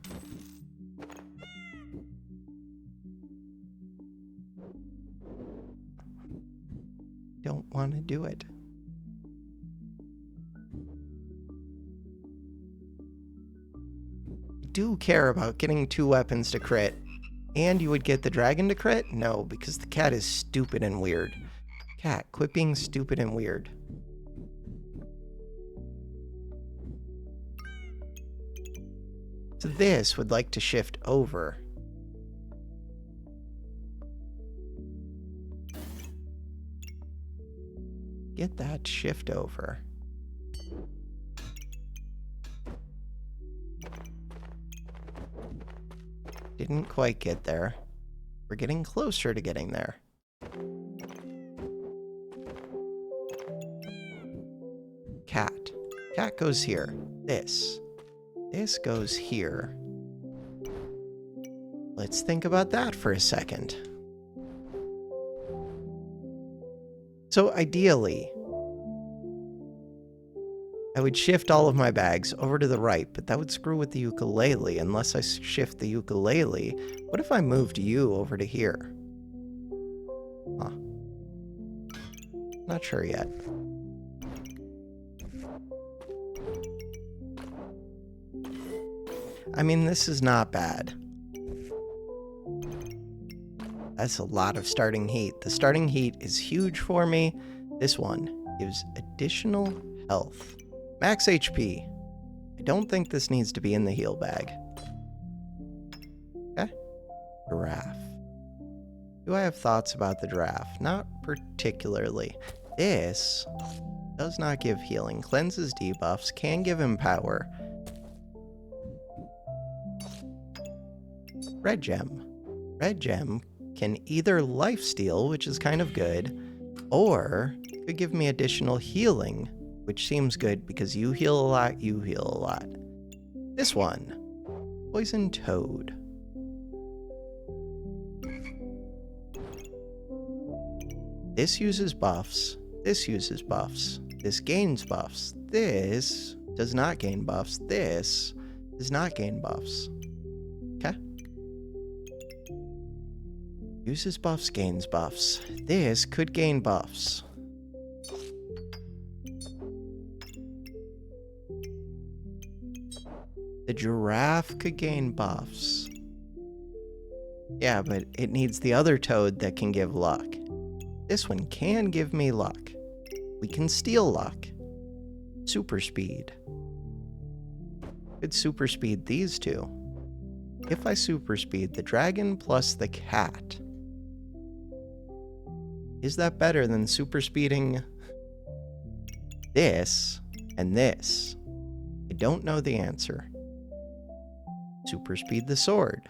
Don't want to do it. I do care about getting 2 weapons to crit. And you would get the dragon to crit? No, because the cat is stupid and weird. Cat, quit being stupid and weird. So this would like to shift over. get that shift over. Didn't quite get there. We're getting closer to getting there. Cat. Cat goes here. This goes here. Let's think about that for a second. So ideally, I would shift all of my bags over to the right, but that would screw with the ukulele unless I shift the ukulele. What if I moved you over to here? Huh. Not sure yet. I mean, this is not bad. That's a lot of starting heat. The starting heat is huge for me. This one gives additional health. Max HP. I don't think this needs to be in the heal bag. Okay. Giraffe. Do I have thoughts about the giraffe? Not particularly. This does not give healing. Cleanses debuffs. Can give him power. Red gem. Red gem can either lifesteal, which is kind of good, or could give me additional healing, which seems good because you heal a lot, you heal a lot. This one, Poison Toad. This uses buffs, this uses buffs, this gains buffs, this does not gain buffs, this does not gain buffs. Okay. Uses buffs, gains buffs. This could gain buffs. The giraffe could gain buffs. Yeah, but it needs the other toad that can give luck. This one can give me luck. We can steal luck. Super speed. Could super speed these two. If I super speed the dragon plus the cat, is that better than super speeding this and this? I don't know the answer. Super speed the sword.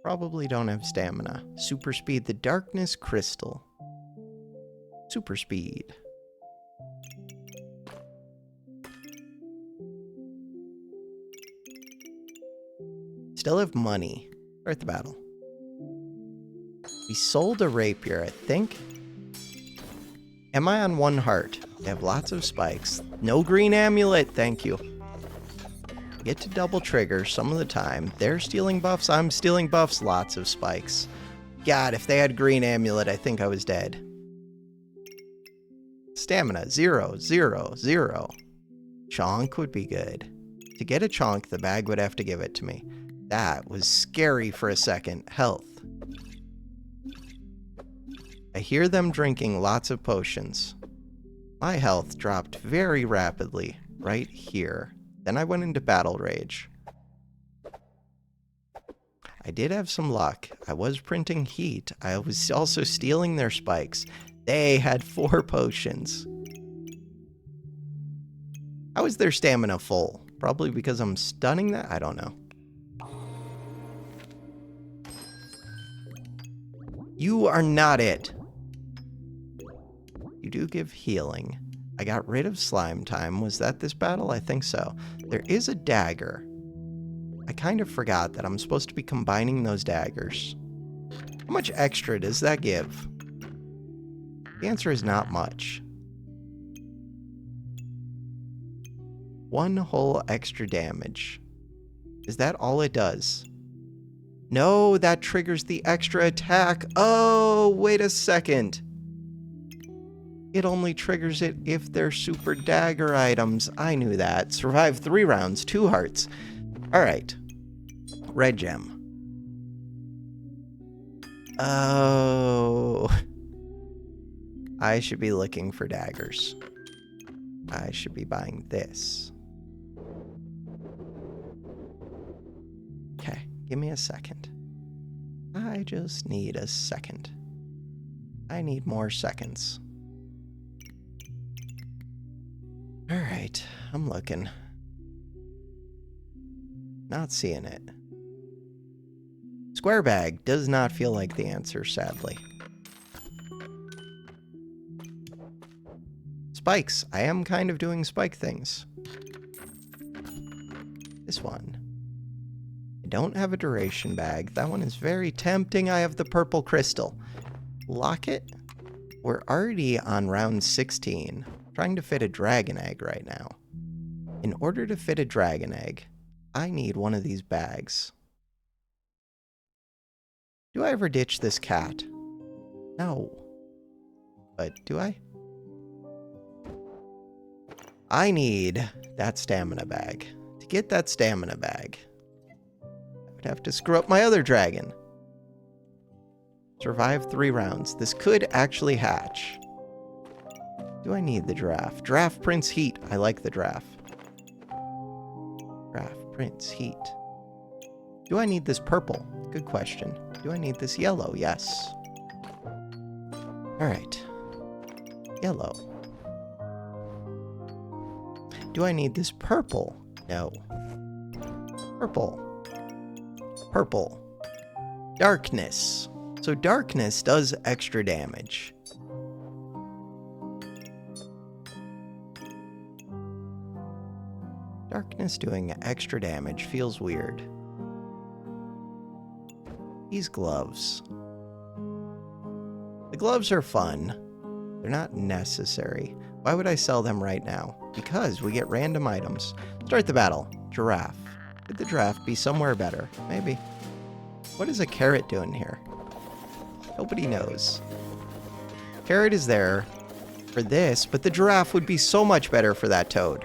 Probably don't have stamina. Super speed the darkness crystal. Super speed. Still have money. Start the battle. We sold a rapier, I think. Am I on one heart? I have lots of spikes. No green amulet, thank you. I get to double trigger some of the time. They're stealing buffs, I'm stealing buffs, lots of spikes. God, if they had green amulet, I think I was dead. Stamina, 0, 0, 0. Chonk would be good. To get a chonk, the bag would have to give it to me. That was scary for a second. Health. I hear them drinking lots of potions. My health dropped very rapidly right here. Then I went into battle rage. I did have some luck. I was printing heat. I was also stealing their spikes. They had 4 potions. How is their stamina full? Probably because I'm stunning that? I don't know. You are not it. You do give healing. I got rid of slime time. Was that this battle? I think so. There is a dagger. I kind of forgot that I'm supposed to be combining those daggers. How much extra does that give? The answer is not much. 1 whole extra damage. Is that all it does? No, that triggers the extra attack. Oh, wait a second. It only triggers it if they're super dagger items. I knew that. Survive 3 rounds, 2 hearts. Alright. Red gem. Oh. I should be looking for daggers. I should be buying this. Okay, give me a second. I just need a second. I need more seconds. Alright, I'm looking. Not seeing it. Square bag does not feel like the answer, sadly. Spikes. I am kind of doing spike things. This one. I don't have a duration bag. That one is very tempting. I have the purple crystal. Lock it. We're already on round 16. Trying to fit a dragon egg right now. In order to fit a dragon egg, I need one of these bags. Do I ever ditch this cat? No. But do I? I need that stamina bag. To get that stamina bag, I would have to screw up my other dragon. Survive 3 rounds. This could actually hatch. Do I need the giraffe? Giraffe Prince Heat. I like the giraffe. Giraffe Prince Heat. Do I need this purple? Good question. Do I need this yellow? Yes. Alright. Yellow. Do I need this purple? No. Purple. Purple. Darkness. So darkness does extra damage. Darkness doing extra damage feels weird. These gloves. The gloves are fun. They're not necessary. Why would I sell them right now? Because we get random items. Start the battle. Giraffe. Could the giraffe be somewhere better? Maybe. What is a carrot doing here? Nobody knows. Carrot is there for this, but the giraffe would be so much better for that toad.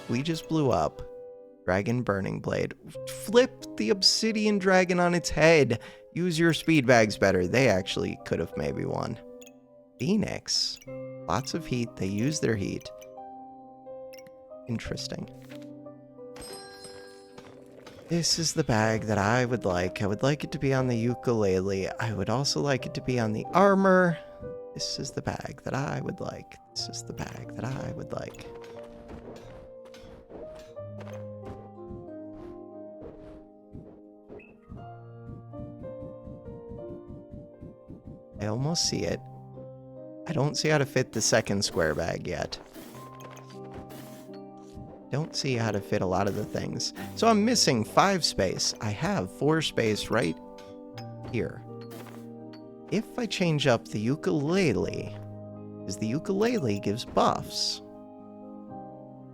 We just blew up. Dragon Burning Blade. Flip the obsidian dragon on its head. Use your speed bags better. They actually could have maybe won. Phoenix. Lots of heat. They use their heat. Interesting. This is the bag that I would like. I would like it to be on the ukulele. I would also like it to be on the armor. This is the bag that I would like. This is the bag that I would like. I almost see it. I don't see how to fit the second square bag yet. Don't see how to fit a lot of the things. So I'm missing 5 space. I have 4 space right here. If I change up the ukulele, because the ukulele gives buffs,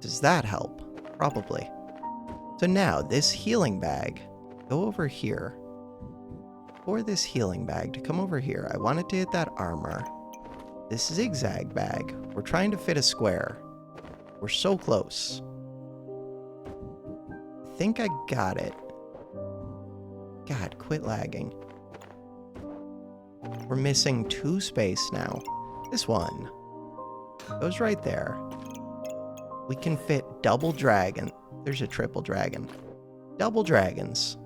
does that help? Probably. So now this healing bag, go over here. For this healing bag to come over here, I want it to hit that armor. This zigzag bag, we're trying to fit a square. We're so close. I think I got it. God, quit lagging. We're missing 2 space now. This one goes right there. We can fit double dragon. There's a triple dragon. Double dragons.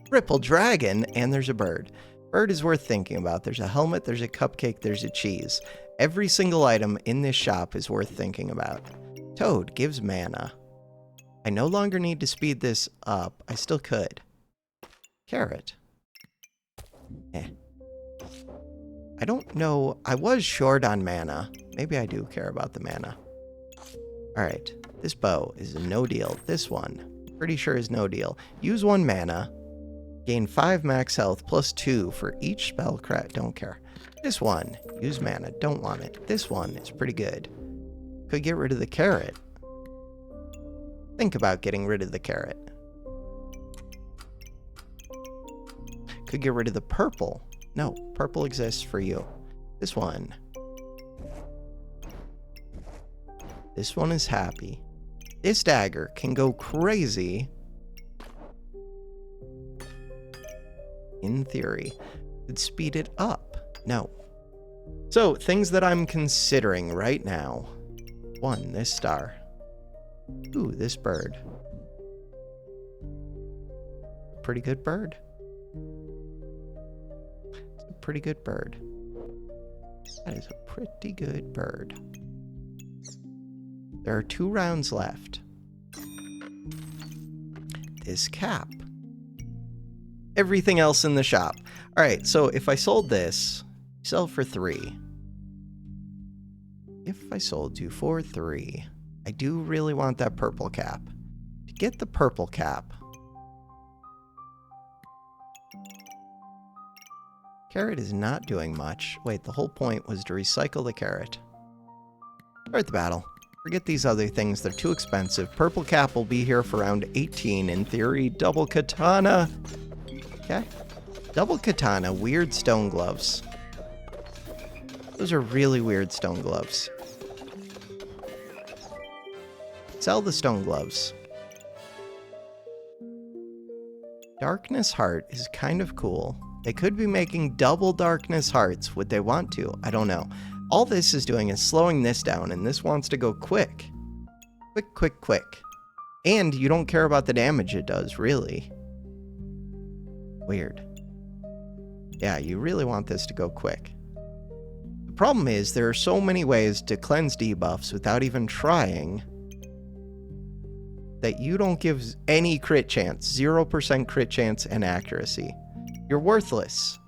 Triple dragon, and there's a bird. Bird is worth thinking about. There's a helmet, there's a cupcake, there's a cheese. Every single item in this shop is worth thinking about. Toad gives mana. I no longer need to speed this up. I still could. Carrot. I don't know. I was short on mana. Maybe I do care about the mana. Alright. This bow is a no deal. This one, pretty sure is no deal. Use 1 mana. Gain 5 max health plus 2 for each spell craft. Don't care. This one, use mana. Don't want it. This one is pretty good. Could get rid of the carrot. Think about getting rid of the carrot. Could get rid of the purple. No, purple exists for you. This one. This one is happy. This dagger can go crazy. In theory, could speed it up. No. So, things that I'm considering right now. 1, this star. 2, this bird. Pretty good bird. It's a pretty good bird. That is a pretty good bird. There are 2 rounds left. This cap. Everything else in the shop. Alright, so if I sold this, sell for 3. If I sold you for 3, I do really want that purple cap. To get the purple cap, carrot is not doing much. Wait, the whole point was to recycle the carrot. Start the battle. Forget these other things, they're too expensive. Purple cap will be here for round 18. In theory, double katana. Okay. Double katana, weird stone gloves. Those are really weird stone gloves. Sell the stone gloves. Darkness heart is kind of cool. They could be making double darkness hearts. Would they want to? I don't know. All this is doing is slowing this down, and this wants to go quick. Quick, quick, quick. And you don't care about the damage it does, really. Weird. Yeah, you really want this to go quick. The problem is there are so many ways to cleanse debuffs without even trying that you don't give any crit chance. 0% crit chance and accuracy. You're worthless.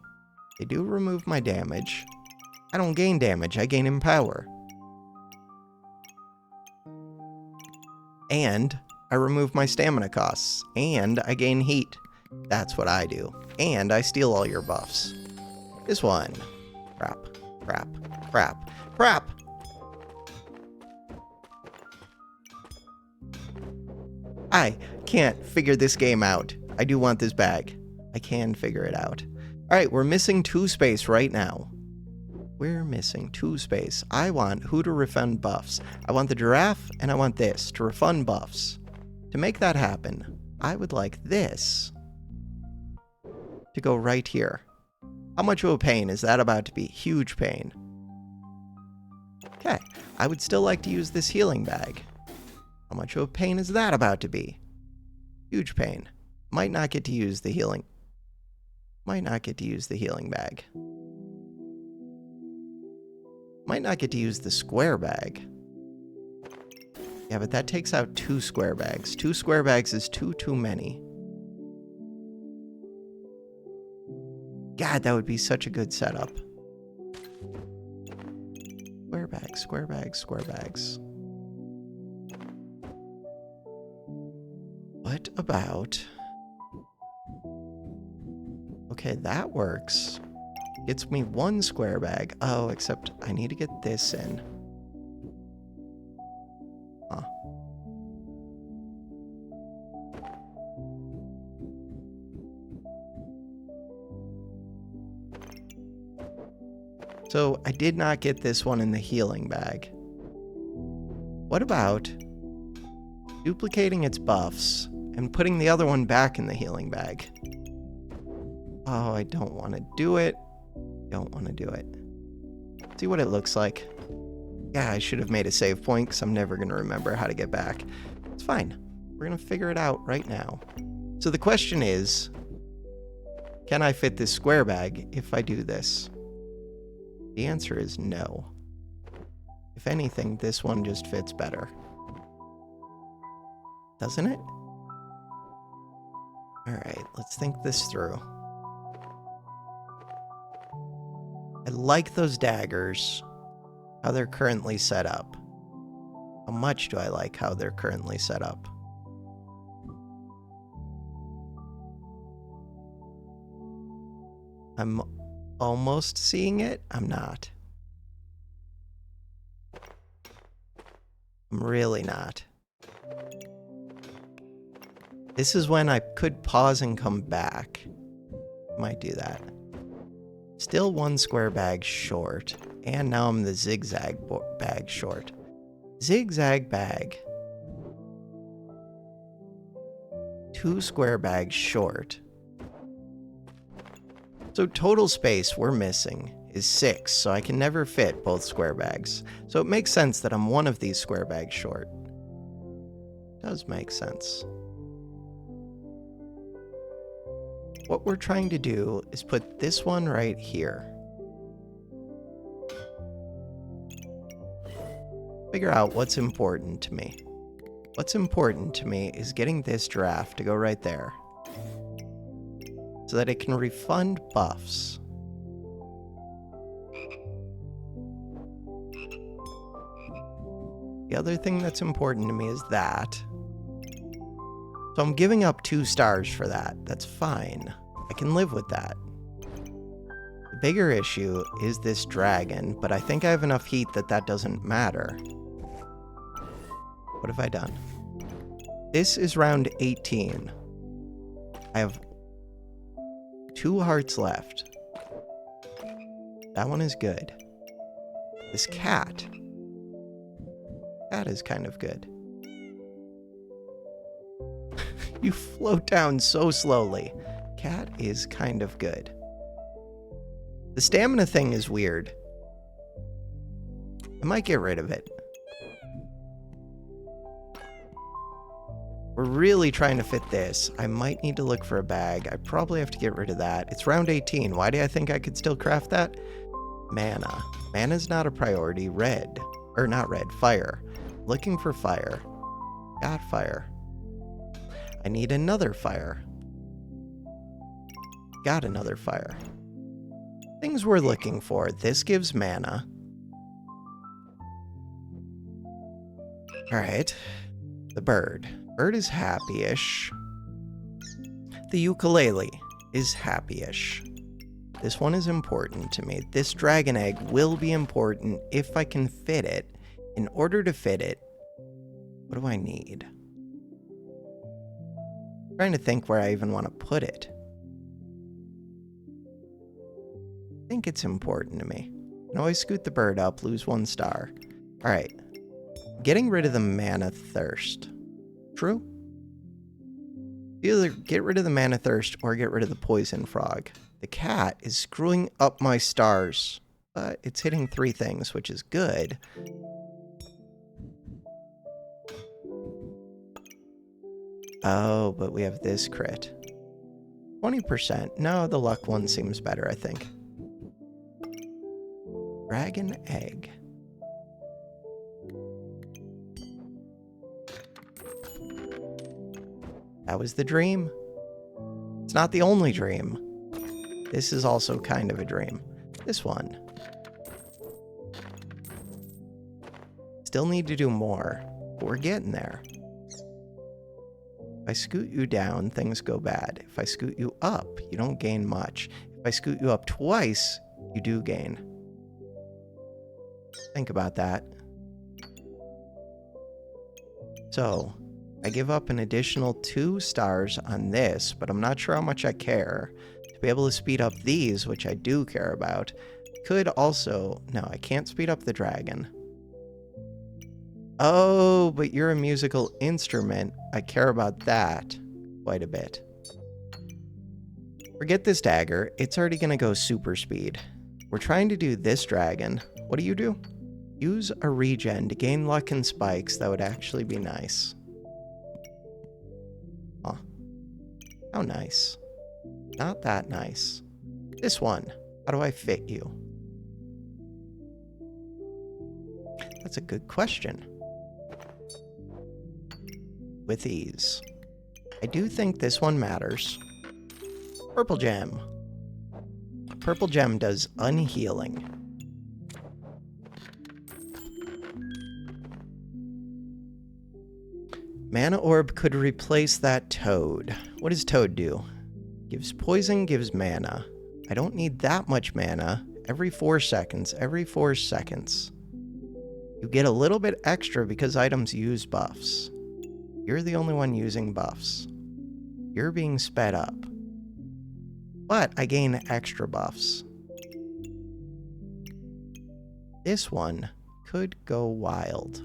They do remove my damage. I don't gain damage, I gain empower. And I remove my stamina costs. And I gain heat. That's what I do. And I steal all your buffs. This one. Crap, crap, crap, crap! I can't figure this game out. I do want this bag. I can figure it out. Alright, we're missing 2 space right now. We're missing 2 space. I want who to refund buffs. I want the giraffe, and I want this to refund buffs. To make that happen, I would like this to go right here. How much of a pain is that about to be? Huge pain. Okay, I would still like to use this healing bag. How much of a pain is that about to be? Huge pain. Might not get to use the healing. Might not get to use the healing bag. Might not get to use the square bag. Yeah, but that takes out 2 square bags. 2 square bags is too many. God, that would be such a good setup. Square bags, square bags, square bags. What about... Okay, that works. Gets me 1 square bag. Oh, except I need to get this in. Huh. So I did not get this one in the healing bag. What about duplicating its buffs and putting the other one back in the healing bag? Oh, I don't want to do it. Don't want to do it. See what it looks like. Yeah, I should have made a save point because I'm never going to remember how to get back. It's fine. We're going to figure it out right now. So the question is, can I fit this square bag if I do this? The answer is no. If anything, this one just fits better. Doesn't it? Alright, let's think this through. I like those daggers, how they're currently set up. How much do I like how they're currently set up? I'm almost seeing it. I'm not. I'm really not. This is when I could pause and come back. Might do that. Still 1 square bag short. And now I'm the zigzag bag short. Zigzag bag. 2 square bags short. So total space we're missing is 6, so I can never fit both square bags. So it makes sense that I'm one of these square bags short. Does make sense. What we're trying to do is put this one right here. figure out what's important to me. What's important to me is getting this giraffe to go right there, so that it can refund buffs. The other thing that's important to me is that. So I'm giving up 2 stars for that. That's fine. I can live with that. The bigger issue is this dragon, but I think I have enough heat that that doesn't matter. What have I done? This is round 18. I have 2 hearts left. That one is good. This cat. That is kind of good. You float down so slowly. Cat is kind of good. The stamina thing is weird. I might get rid of it. We're really trying to fit this. I might need to look for a bag. I probably have to get rid of that. It's round 18. Why do I think I could still craft that? Mana. Mana's not a priority. Red. Or not red. Fire. Looking for fire. Got fire. I need another fire. Got another fire. Things we're looking for. This gives mana. Alright. The bird. Bird is happy-ish. The ukulele is happy-ish. This one is important to me. This dragon egg will be important if I can fit it. In order to fit it, what do I need? I'm trying to think where I even want to put it. I think it's important to me. I can always scoot the bird up, lose 1 star. Alright. Getting rid of the mana thirst. True? Either get rid of the mana thirst or get rid of the poison frog. The cat is screwing up my stars, but it's hitting 3 things, which is good. Oh, but we have this crit. 20%. No, the luck one seems better, I think. Dragon egg. That was the dream. It's not the only dream. This is also kind of a dream. This one. Still need to do more, but we're getting there. If I scoot you down, things go bad. If I scoot you up, you don't gain much. If I scoot you up twice, you do gain. Think about that. So, I give up an additional 2 stars on this, but I'm not sure how much I care. To be able to speed up these, which I do care about, could also... No, I can't speed up the dragon. Oh, but you're a musical instrument. I care about that quite a bit. Forget this dagger. It's already going to go super speed. We're trying to do this dragon. What do you do? Use a regen to gain luck and spikes. That would actually be nice. Huh. How nice. Not that nice. This one. How do I fit you? That's a good question. With ease. I do think this one matters. Purple gem. Purple gem does unhealing. Mana orb could replace that toad. What does toad do? Gives poison, gives mana. I don't need that much mana. Every 4 seconds. Every 4 seconds. You get a little bit extra because items use buffs. You're the only one using buffs. You're being sped up. But I gain extra buffs. This one could go wild.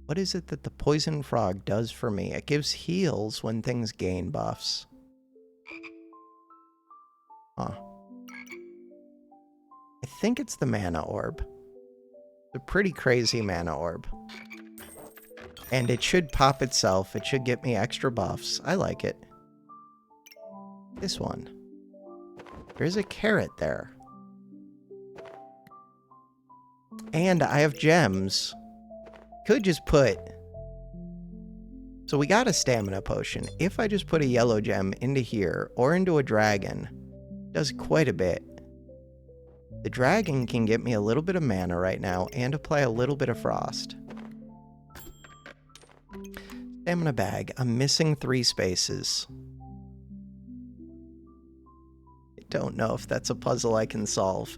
What is it that the poison frog does for me? It gives heals when things gain buffs. Huh. I think it's the mana orb. It's a pretty crazy mana orb. And it should pop itself. It should get me extra buffs. I like it. This one. There's a carrot there. And I have gems. Could just put... So we got a stamina potion. If I just put a yellow gem into here or into a dragon, it does quite a bit. The dragon can get me a little bit of mana right now and apply a little bit of frost. Stamina bag. I'm missing 3 spaces. I don't know if that's a puzzle I can solve.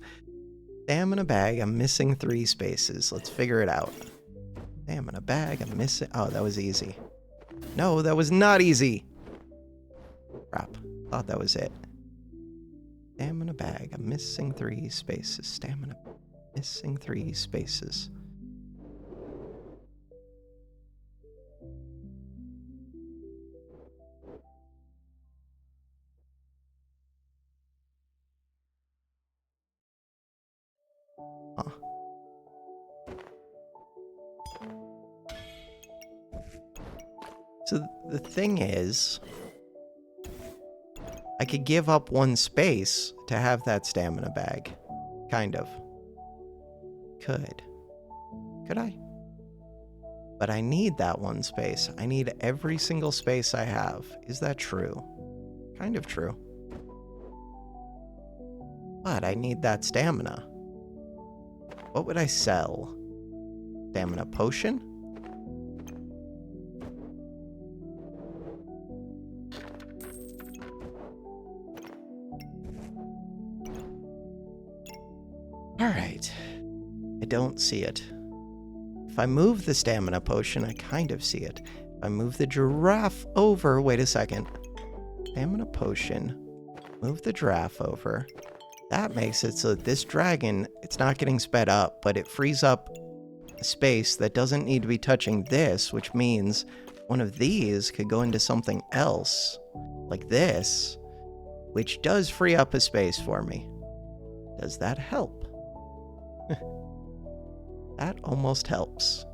Stamina bag. I'm missing 3 spaces. Let's figure it out. Stamina bag. I'm missing... Oh, that was easy. No, that was not easy. Crap. Thought that was it. Stamina bag. I'm missing 3 spaces. Stamina. Missing 3 spaces. Huh. So the thing is, I could give up 1 space to have that stamina bag. Kind of. Could I? But I need that 1 space. I need every single space I have. Is that true? Kind of true. But I need that stamina. What would I sell? Stamina potion? Alright. I don't see it. If I move the stamina potion, I kind of see it. If I move the giraffe over... Wait a second. Stamina potion. Move the giraffe over. That makes it so that this dragon, it's not getting sped up, but it frees up a space that doesn't need to be touching this, which means one of these could go into something else, like this, which does free up a space for me. Does that help? That almost helps.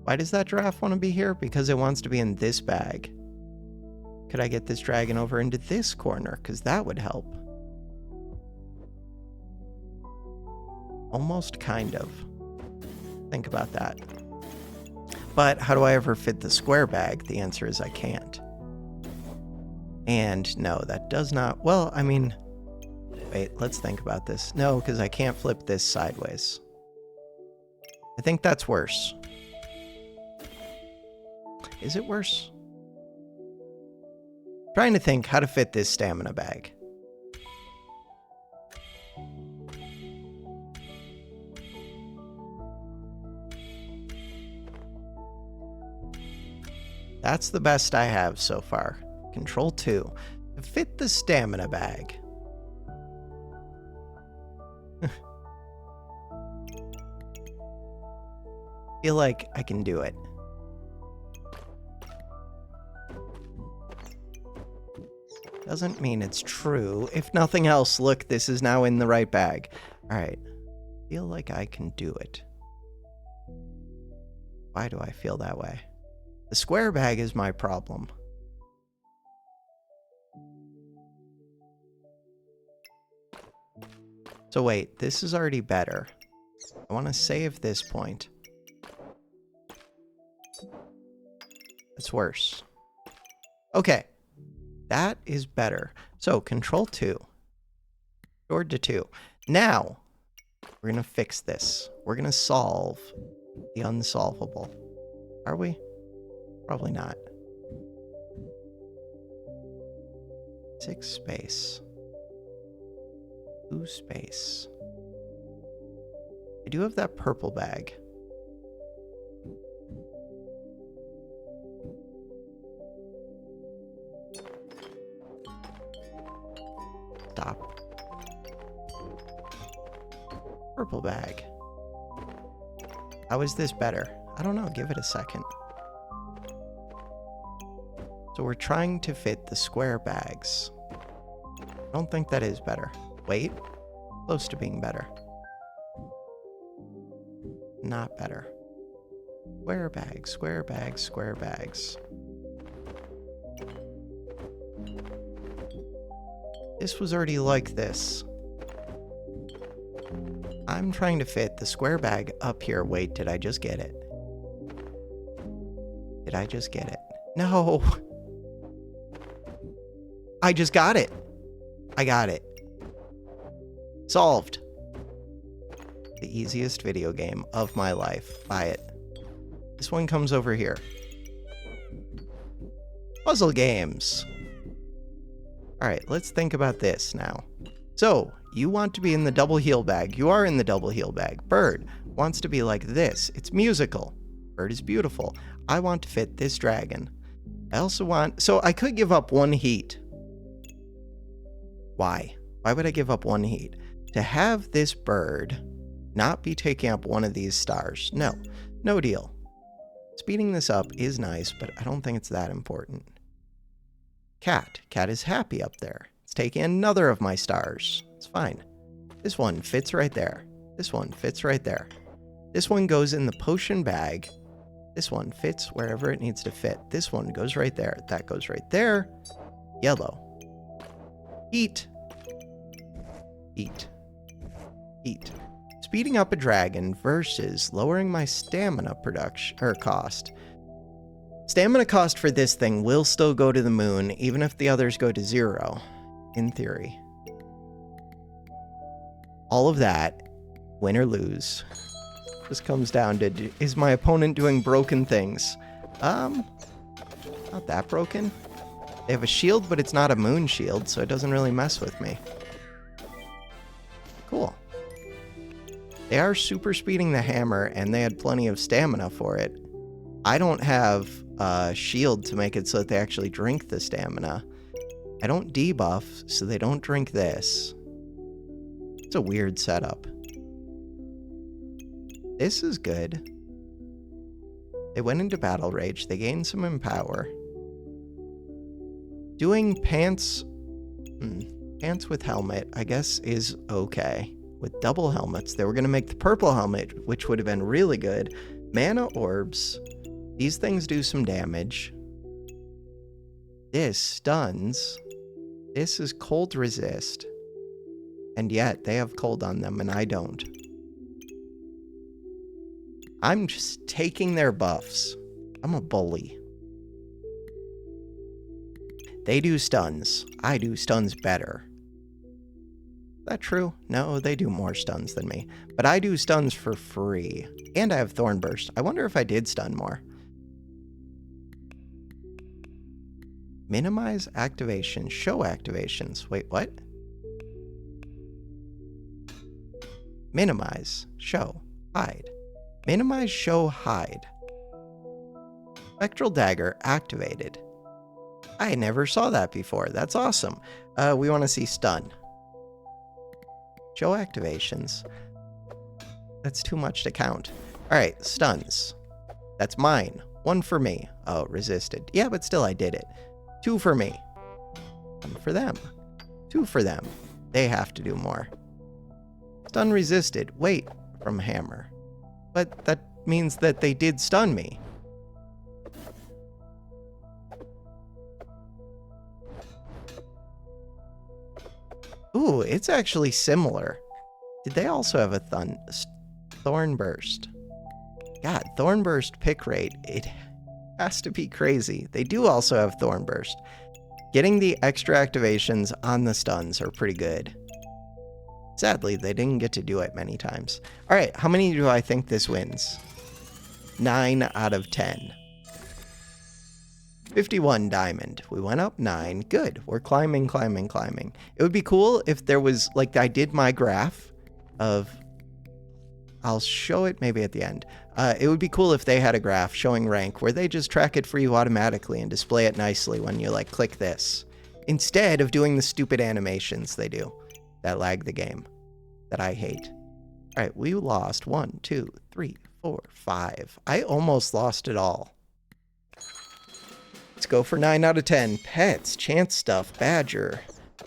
Why does that giraffe want to be here? Because it wants to be in this bag. Could I get this dragon over into this corner? Because that would help. Almost kind of. Think about that. But how do I ever fit the square bag? The answer is I can't. And no, that does not... Well, I mean... Wait, let's think about this. No, because I can't flip this sideways. I think that's worse. Is it worse? Trying to think how to fit this stamina bag. That's the best I have so far. Control 2. To fit the stamina bag. Feel like I can do it. Doesn't mean it's true. If nothing else, look, this is now in the right bag. Alright. Feel like I can do it. Why do I feel that way? The square bag is my problem. So wait, this is already better. I want to save this point. That's worse. Okay. That is better. So, Control 2. Stored to 2. Now, we're going to fix this. We're going to solve the unsolvable. Are we? Probably not. 6 space. 2 space. I do have that purple bag. Stop. Purple bag. How is this better? I don't know. Give it a second. So we're trying to fit the square bags. I don't think that is better. Wait. Close to being better. Not better. Square bags, square bags, square bags. This was already like this. I'm trying to fit the square bag up here. Wait, did I just get it? Did I just get it? No. I just got it. I got it. Solved. The easiest video game of my life. Buy it. This one comes over here. Puzzle games. All right, let's think about this now. So, you want to be in the double heel bag. You are in the double heel bag. Bird wants to be like this. It's musical. Bird is beautiful. I want to fit this dragon. I also want... So, I could give up 1 heat. Why? Why would I give up 1 heat? To have this bird not be taking up one of these stars. No. No deal. Speeding this up is nice, but I don't think it's that important. Cat. Cat is happy up there. It's taking another of my stars. It's fine. This one fits right there. This one fits right there. This one goes in the potion bag. This one fits wherever it needs to fit. This one goes right there. That goes right there. Yellow. Eat. Eat. Eat. Speeding up a dragon versus lowering my stamina production or cost. Stamina cost for this thing will still go to the moon, even if the others go to 0, in theory. All of that, win or lose, just comes down to, is my opponent doing broken things? Not that broken. They have a shield, but it's not a moon shield, so it doesn't really mess with me. Cool. They are super speeding the hammer, and they had plenty of stamina for it. I don't have a shield to make it so that they actually drink the stamina. I don't debuff, so they don't drink this. It's a weird setup. This is good. They went into battle rage. They gained some empower. Doing pants... pants with helmet, I guess, is okay. With double helmets, they were going to make the purple helmet, which would have been really good. Mana orbs. These things do some damage. This stuns. This is cold resist. And yet, they have cold on them, and I don't. I'm just taking their buffs. I'm a bully. They do stuns. I do stuns better. Is that true? No, they do more stuns than me. But I do stuns for free. And I have Thorn Burst. I wonder if I did stun more. Minimize activation. Show activations. Wait, what? Minimize. Show. Hide. Minimize, show, hide. Spectral Dagger activated. I never saw that before. That's awesome. We want to see stun. Show activations. That's too much to count. Alright, stuns. That's mine. 1 for me. Oh, resisted. Yeah, but still I did it. 2 for me. 1 for them. 2 for them. They have to do more. Stun resisted. Wait, from hammer. But that means that they did stun me. Ooh, it's actually similar. Did they also have a Thorn Burst? God, Thorn Burst pick rate, it has to be crazy. They do also have Thorn Burst. Getting the extra activations on the stuns are pretty good. Sadly, they didn't get to do it many times. All right, how many do I think this wins? 9 out of 10. 51 diamond. We went up 9. Good. We're climbing, climbing, climbing. It would be cool if there was, like, I did my graph of... I'll show it maybe at the end. It would be cool if they had a graph showing rank where they just track it for you automatically and display it nicely when you, like, click this. Instead of doing the stupid animations they do that lag the game, that I hate. All right, we lost 1, 2, 3, 4, 5. I almost lost it all. Let's go for 9 out of 10. Pets, chance stuff, badger,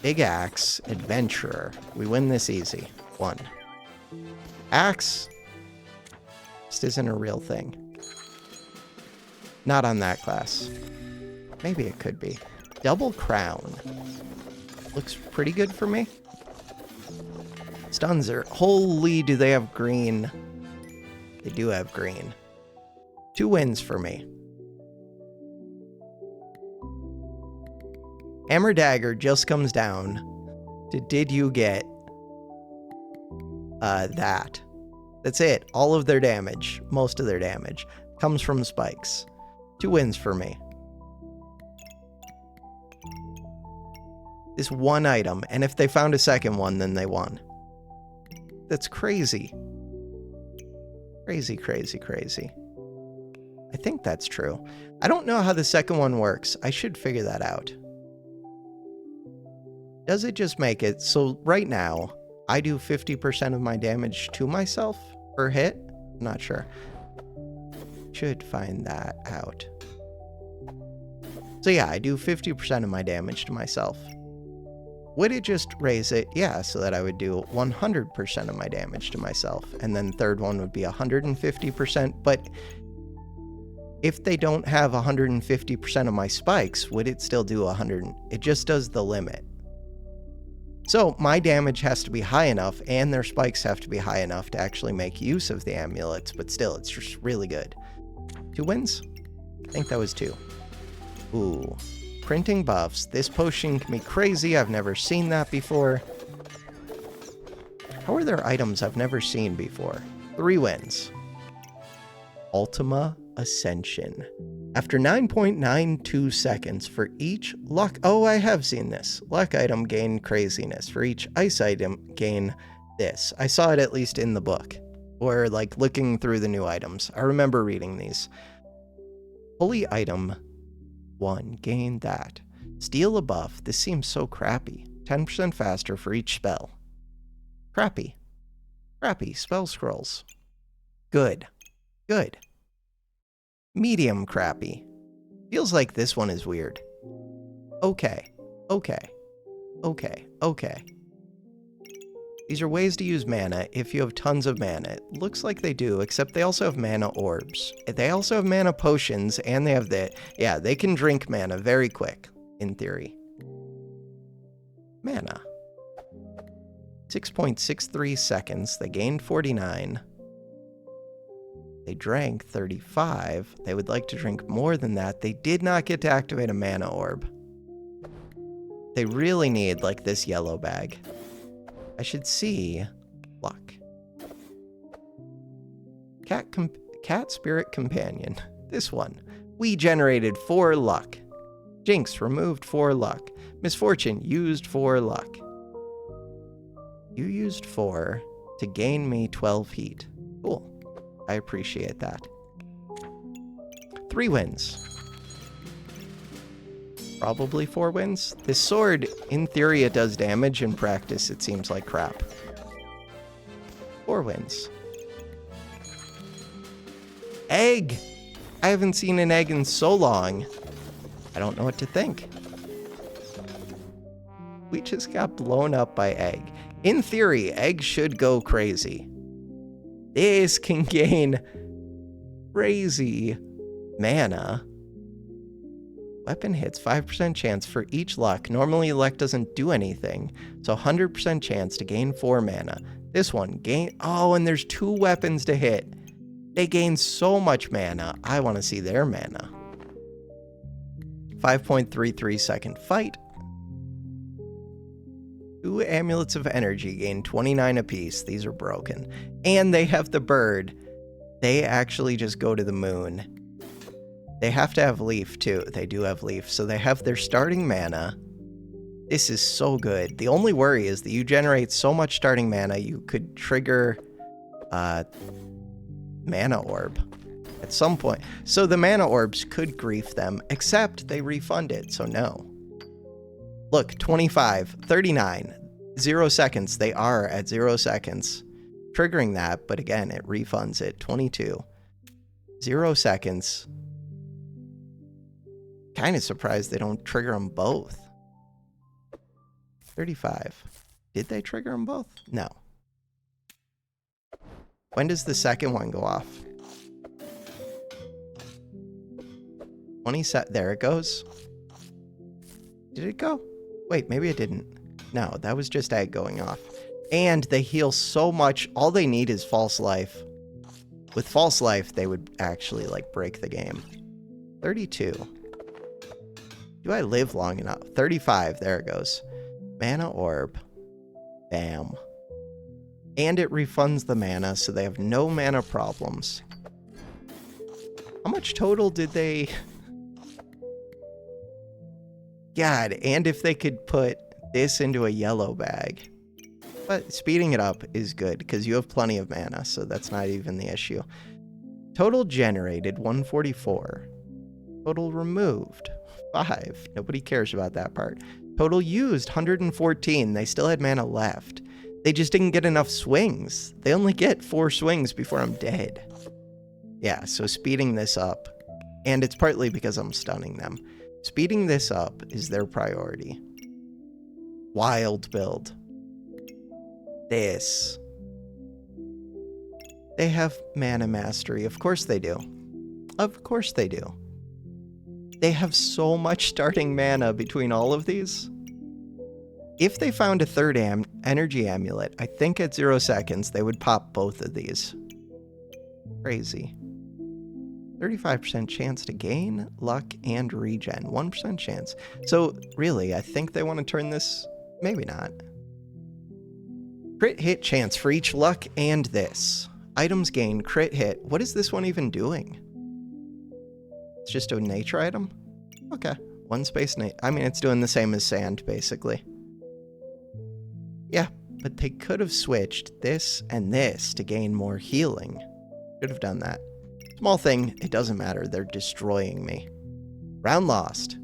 big axe, adventurer. We win this easy. 1. Axe just isn't a real thing. Not on that class. Maybe it could be. Double crown. Looks pretty good for me. Stuns are... Holy, do they have green. They do have green. 2 wins for me. Hammer Dagger just comes down to did you get that. That's it. All of their damage, most of their damage, comes from spikes. 2 wins for me. This one item, and if they found a second one, then they won. That's crazy. Crazy, crazy, crazy. I think that's true. I don't know how the second one works. I should figure that out. Does it just make it so right now, I do 50% of my damage to myself per hit? I'm not sure. Should find that out. So yeah, I do 50% of my damage to myself. Would it just raise it? Yeah, so that I would do 100% of my damage to myself. And then third one would be 150%. But if they don't have 150% of my spikes, would it still do 100? It just does the limit. So my damage has to be high enough and their spikes have to be high enough to actually make use of the amulets. But still, it's just really good. 2 wins? I think that was 2. Ooh. Printing buffs. This potion can be crazy. I've never seen that before. How are there items I've never seen before? 3 wins. Ultima Ascension. After 9.92 seconds for each luck... Oh, I have seen this. Luck item gain craziness. For each ice item gain this. I saw it at least in the book. Or like looking through the new items. I remember reading these. Holy item 1. Gain that. Steal a buff. This seems so crappy. 10% faster for each spell. Crappy. Crappy. Spell scrolls. Good. Good. Medium crappy. Feels like this one is weird. Okay. Okay. Okay. Okay. These are ways to use mana if you have tons of mana. It looks like they do, except they also have mana orbs. They also have mana potions, and they have the... Yeah, they can drink mana very quick, in theory. Mana. 6.63 seconds. They gained 49. They drank 35. They would like to drink more than that. They did not get to activate a mana orb. They really need, like, this yellow bag. I should see luck. Cat Spirit Companion. This one. We generated 4 luck. Jinx removed 4 luck. Misfortune used 4 luck. You used 4 to gain me 12 heat. Cool. I appreciate that. 3 wins. Probably 4 wins. This sword, in theory, it does damage. In practice, it seems like crap. 4 wins. Egg! I haven't seen an egg in so long. I don't know what to think. We just got blown up by egg. In theory, egg should go crazy. This can gain crazy mana. Weapon hits 5% chance for each luck. Normally luck doesn't do anything. So 100% chance to gain 4 mana. This one gain... Oh, and there's 2 weapons to hit. They gain so much mana. I want to see their mana. 5.33 second fight. 2 amulets of energy gain 29 apiece. These are broken. And they have the bird. They actually just go to the moon. They have to have leaf, too. They do have leaf. So they have their starting mana. This is so good. The only worry is that you generate so much starting mana, you could trigger mana orb at some point. So the mana orbs could grief them, except they refund it, so no. Look, 25, 39, 0 seconds. They are at 0 seconds. Triggering that, but again, it refunds it. 22, 0 seconds. Kind of surprised they don't trigger them both. 35. Did they trigger them both? No. When does the second one go off? 20 There it goes. Did it go? Wait, maybe it didn't. No, that was just egg going off. And they heal so much. All they need is false life. With false life, they would actually, like, break the game. 32. Do I live long enough? 35. There it goes. Mana orb. Bam. And it refunds the mana, so they have no mana problems. How much total did they... God, and if they could put this into a yellow bag. But speeding it up is good, because you have plenty of mana, so that's not even the issue. Total generated, 144. Total removed, 5. Nobody cares about that part. Total used, 114. They still had mana left. They just didn't get enough swings. They only get 4 swings before I'm dead. Yeah, so speeding this up, and it's partly because I'm stunning them. Speeding this up is their priority. Wild build. This. They have mana mastery. Of course they do. Of course they do. They have so much starting mana between all of these. If they found a third energy amulet, I think at 0 seconds they would pop both of these. Crazy. 35% chance to gain, luck, and regen. 1% chance. So, really, I think they want to turn this... Maybe not. Crit hit chance for each luck and this. Items gain, crit hit. What is this one even doing? It's just a nature item? Okay. One space I mean, it's doing the same as sand, basically. Yeah, but they could have switched this and this to gain more healing. Should have done that. Small thing, it doesn't matter. They're destroying me. Round lost.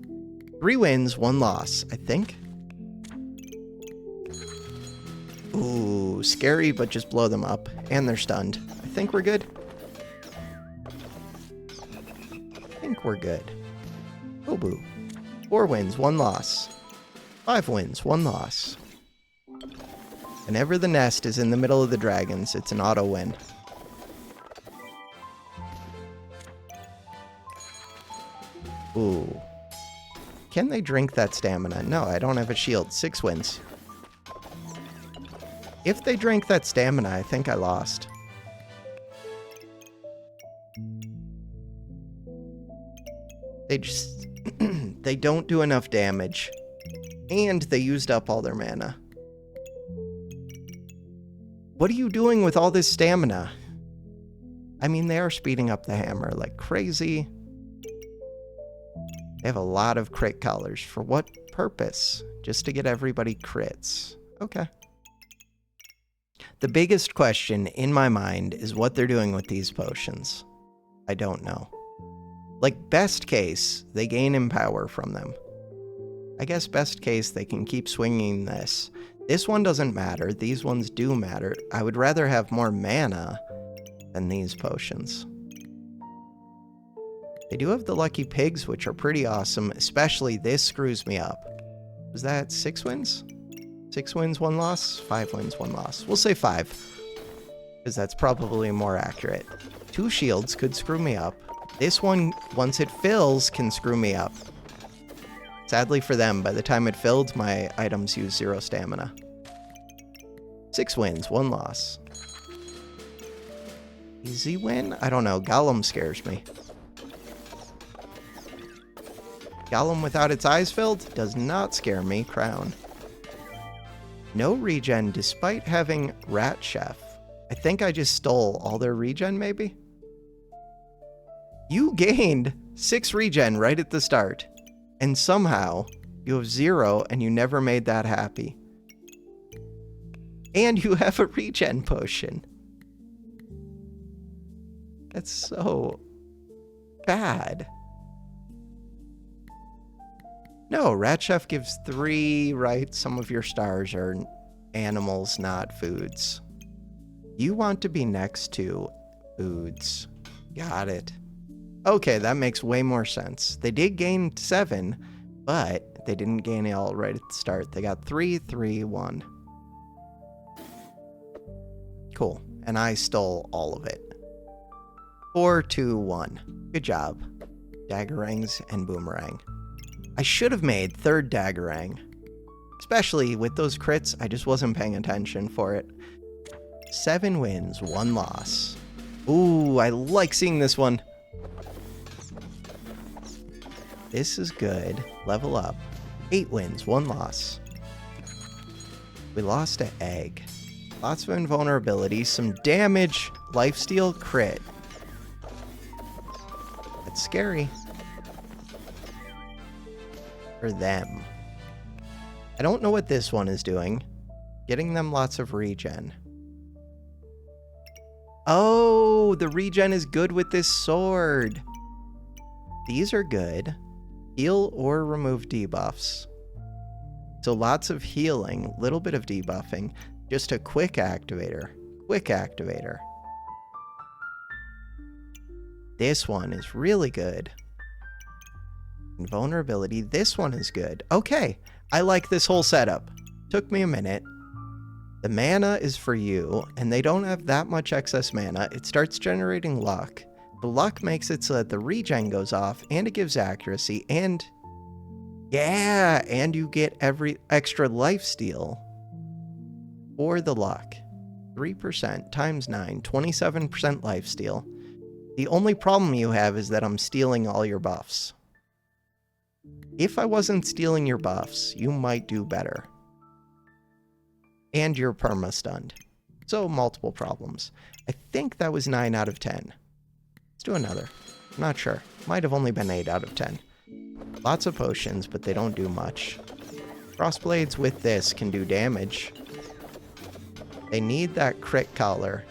3 wins, 1 loss, I think. Ooh, scary, but just blow them up. And they're stunned. I think we're good. I think we're good. Oh, boo. 4 wins, 1 loss. 5 wins, 1 loss. Whenever the nest is in the middle of the dragons, it's an auto win. Ooh. Can they drink that stamina? No, I don't have a shield. 6 wins. If they drank that stamina, I think I lost. They just... they don't do enough damage. And they used up all their mana. What are you doing with all this stamina? I mean, they are speeding up the hammer like crazy. They have a lot of crit collars. For what purpose? Just to get everybody crits. Okay. The biggest question in my mind is what they're doing with these potions. I don't know. Like, best case, they gain Empower from them. I guess best case, they can keep swinging this. This one doesn't matter. These ones do matter. I would rather have more mana than these potions. They do have the Lucky Pigs, which are pretty awesome. Especially this screws me up. Was that 6 wins? 6 wins, 1 loss? 5 wins, 1 loss. We'll say 5. Because that's probably more accurate. 2 shields could screw me up. This one, once it fills, can screw me up. Sadly for them, by the time it filled, my items use 0 stamina. 6 wins, 1 loss. Easy win? I don't know. Golem scares me. Golem without its eyes filled does not scare me. Crown. No regen despite having Rat Chef. I think I just stole all their regen, maybe? You gained 6 regen right at the start. And somehow, you have 0 and you never made that happy. And you have a regen potion. That's so bad. No, Rat Chef gives 3, right? Some of your stars are animals, not foods. You want to be next to foods. Got it. Okay, that makes way more sense. They did gain 7, but they didn't gain it all right at the start. They got 3, 3, 1. Cool. And I stole all of it. 4, 2, 1. Good job. DaggeRangs and Boomerang. I should have made 3rd DaggeRang. Especially with those crits, I just wasn't paying attention for it. 7 wins, 1 loss. Ooh, I like seeing this one. This is good. Level up. 8 wins, 1 loss. We lost an egg. Lots of invulnerability, some damage, lifesteal, crit. That's scary. For them. I don't know what this one is doing. Getting them lots of regen. Oh, the regen is good with this sword. These are good. Heal or remove debuffs. So lots of healing, little bit of debuffing. Just a quick activator. Quick activator. This one is really good. Invulnerability. This one is good. Okay. I like this whole setup. Took me a minute. The mana is for you, and they don't have that much excess mana. It starts generating luck. The luck makes it so that the regen goes off, and it gives accuracy, and... yeah, and you get every extra lifesteal for the luck. 3% times 9, 27% lifesteal. The only problem you have is that I'm stealing all your buffs. If I wasn't stealing your buffs, you might do better. And you're perma-stunned. So, multiple problems. I think that was 9 out of 10. Let's do another. I'm not sure. Might have only been 8 out of 10. Lots of potions, but they don't do much. Crossblades with this can do damage. They need that crit collar.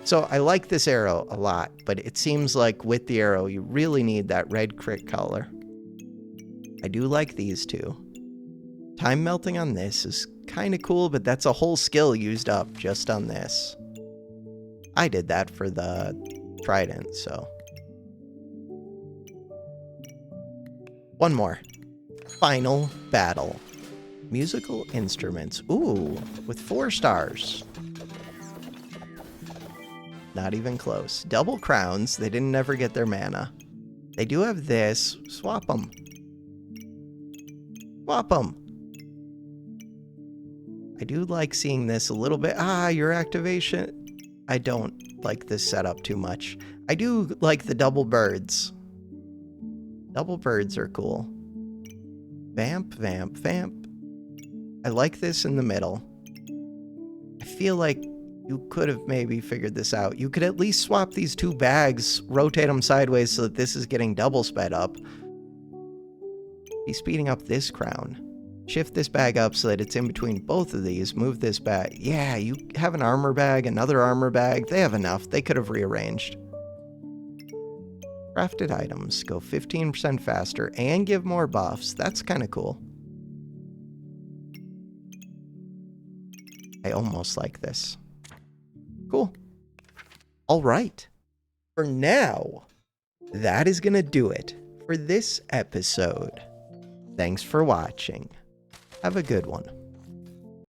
So I like this arrow a lot, but it seems like with the arrow, you really need that red crit collar. I do like these two. Time melting on this is kind of cool, but that's a whole skill used up just on this. I did that for the trident, so. One more. Final battle. Musical instruments. Ooh, with 4 stars. Not even close. Double crowns. They didn't ever get their mana. They do have this. Swap them. Swap them. I do like seeing this a little bit. Your activation. I don't like this setup too much. I do like the double birds. Double birds are cool. Vamp, vamp, vamp. I like this in the middle. I feel like you could have maybe figured this out. You could at least swap these 2 bags, rotate them sideways so that this is getting double sped up. Be speeding up this crown. Shift this bag up so that it's in between both of these. Move this bag. Yeah, you have an armor bag, another armor bag. They have enough. They could have rearranged. Crafted items go 15% faster and give more buffs. That's kind of cool. I almost like this. Cool. All right. For now, that is going to do it for this episode. Thanks for watching. Have a good one.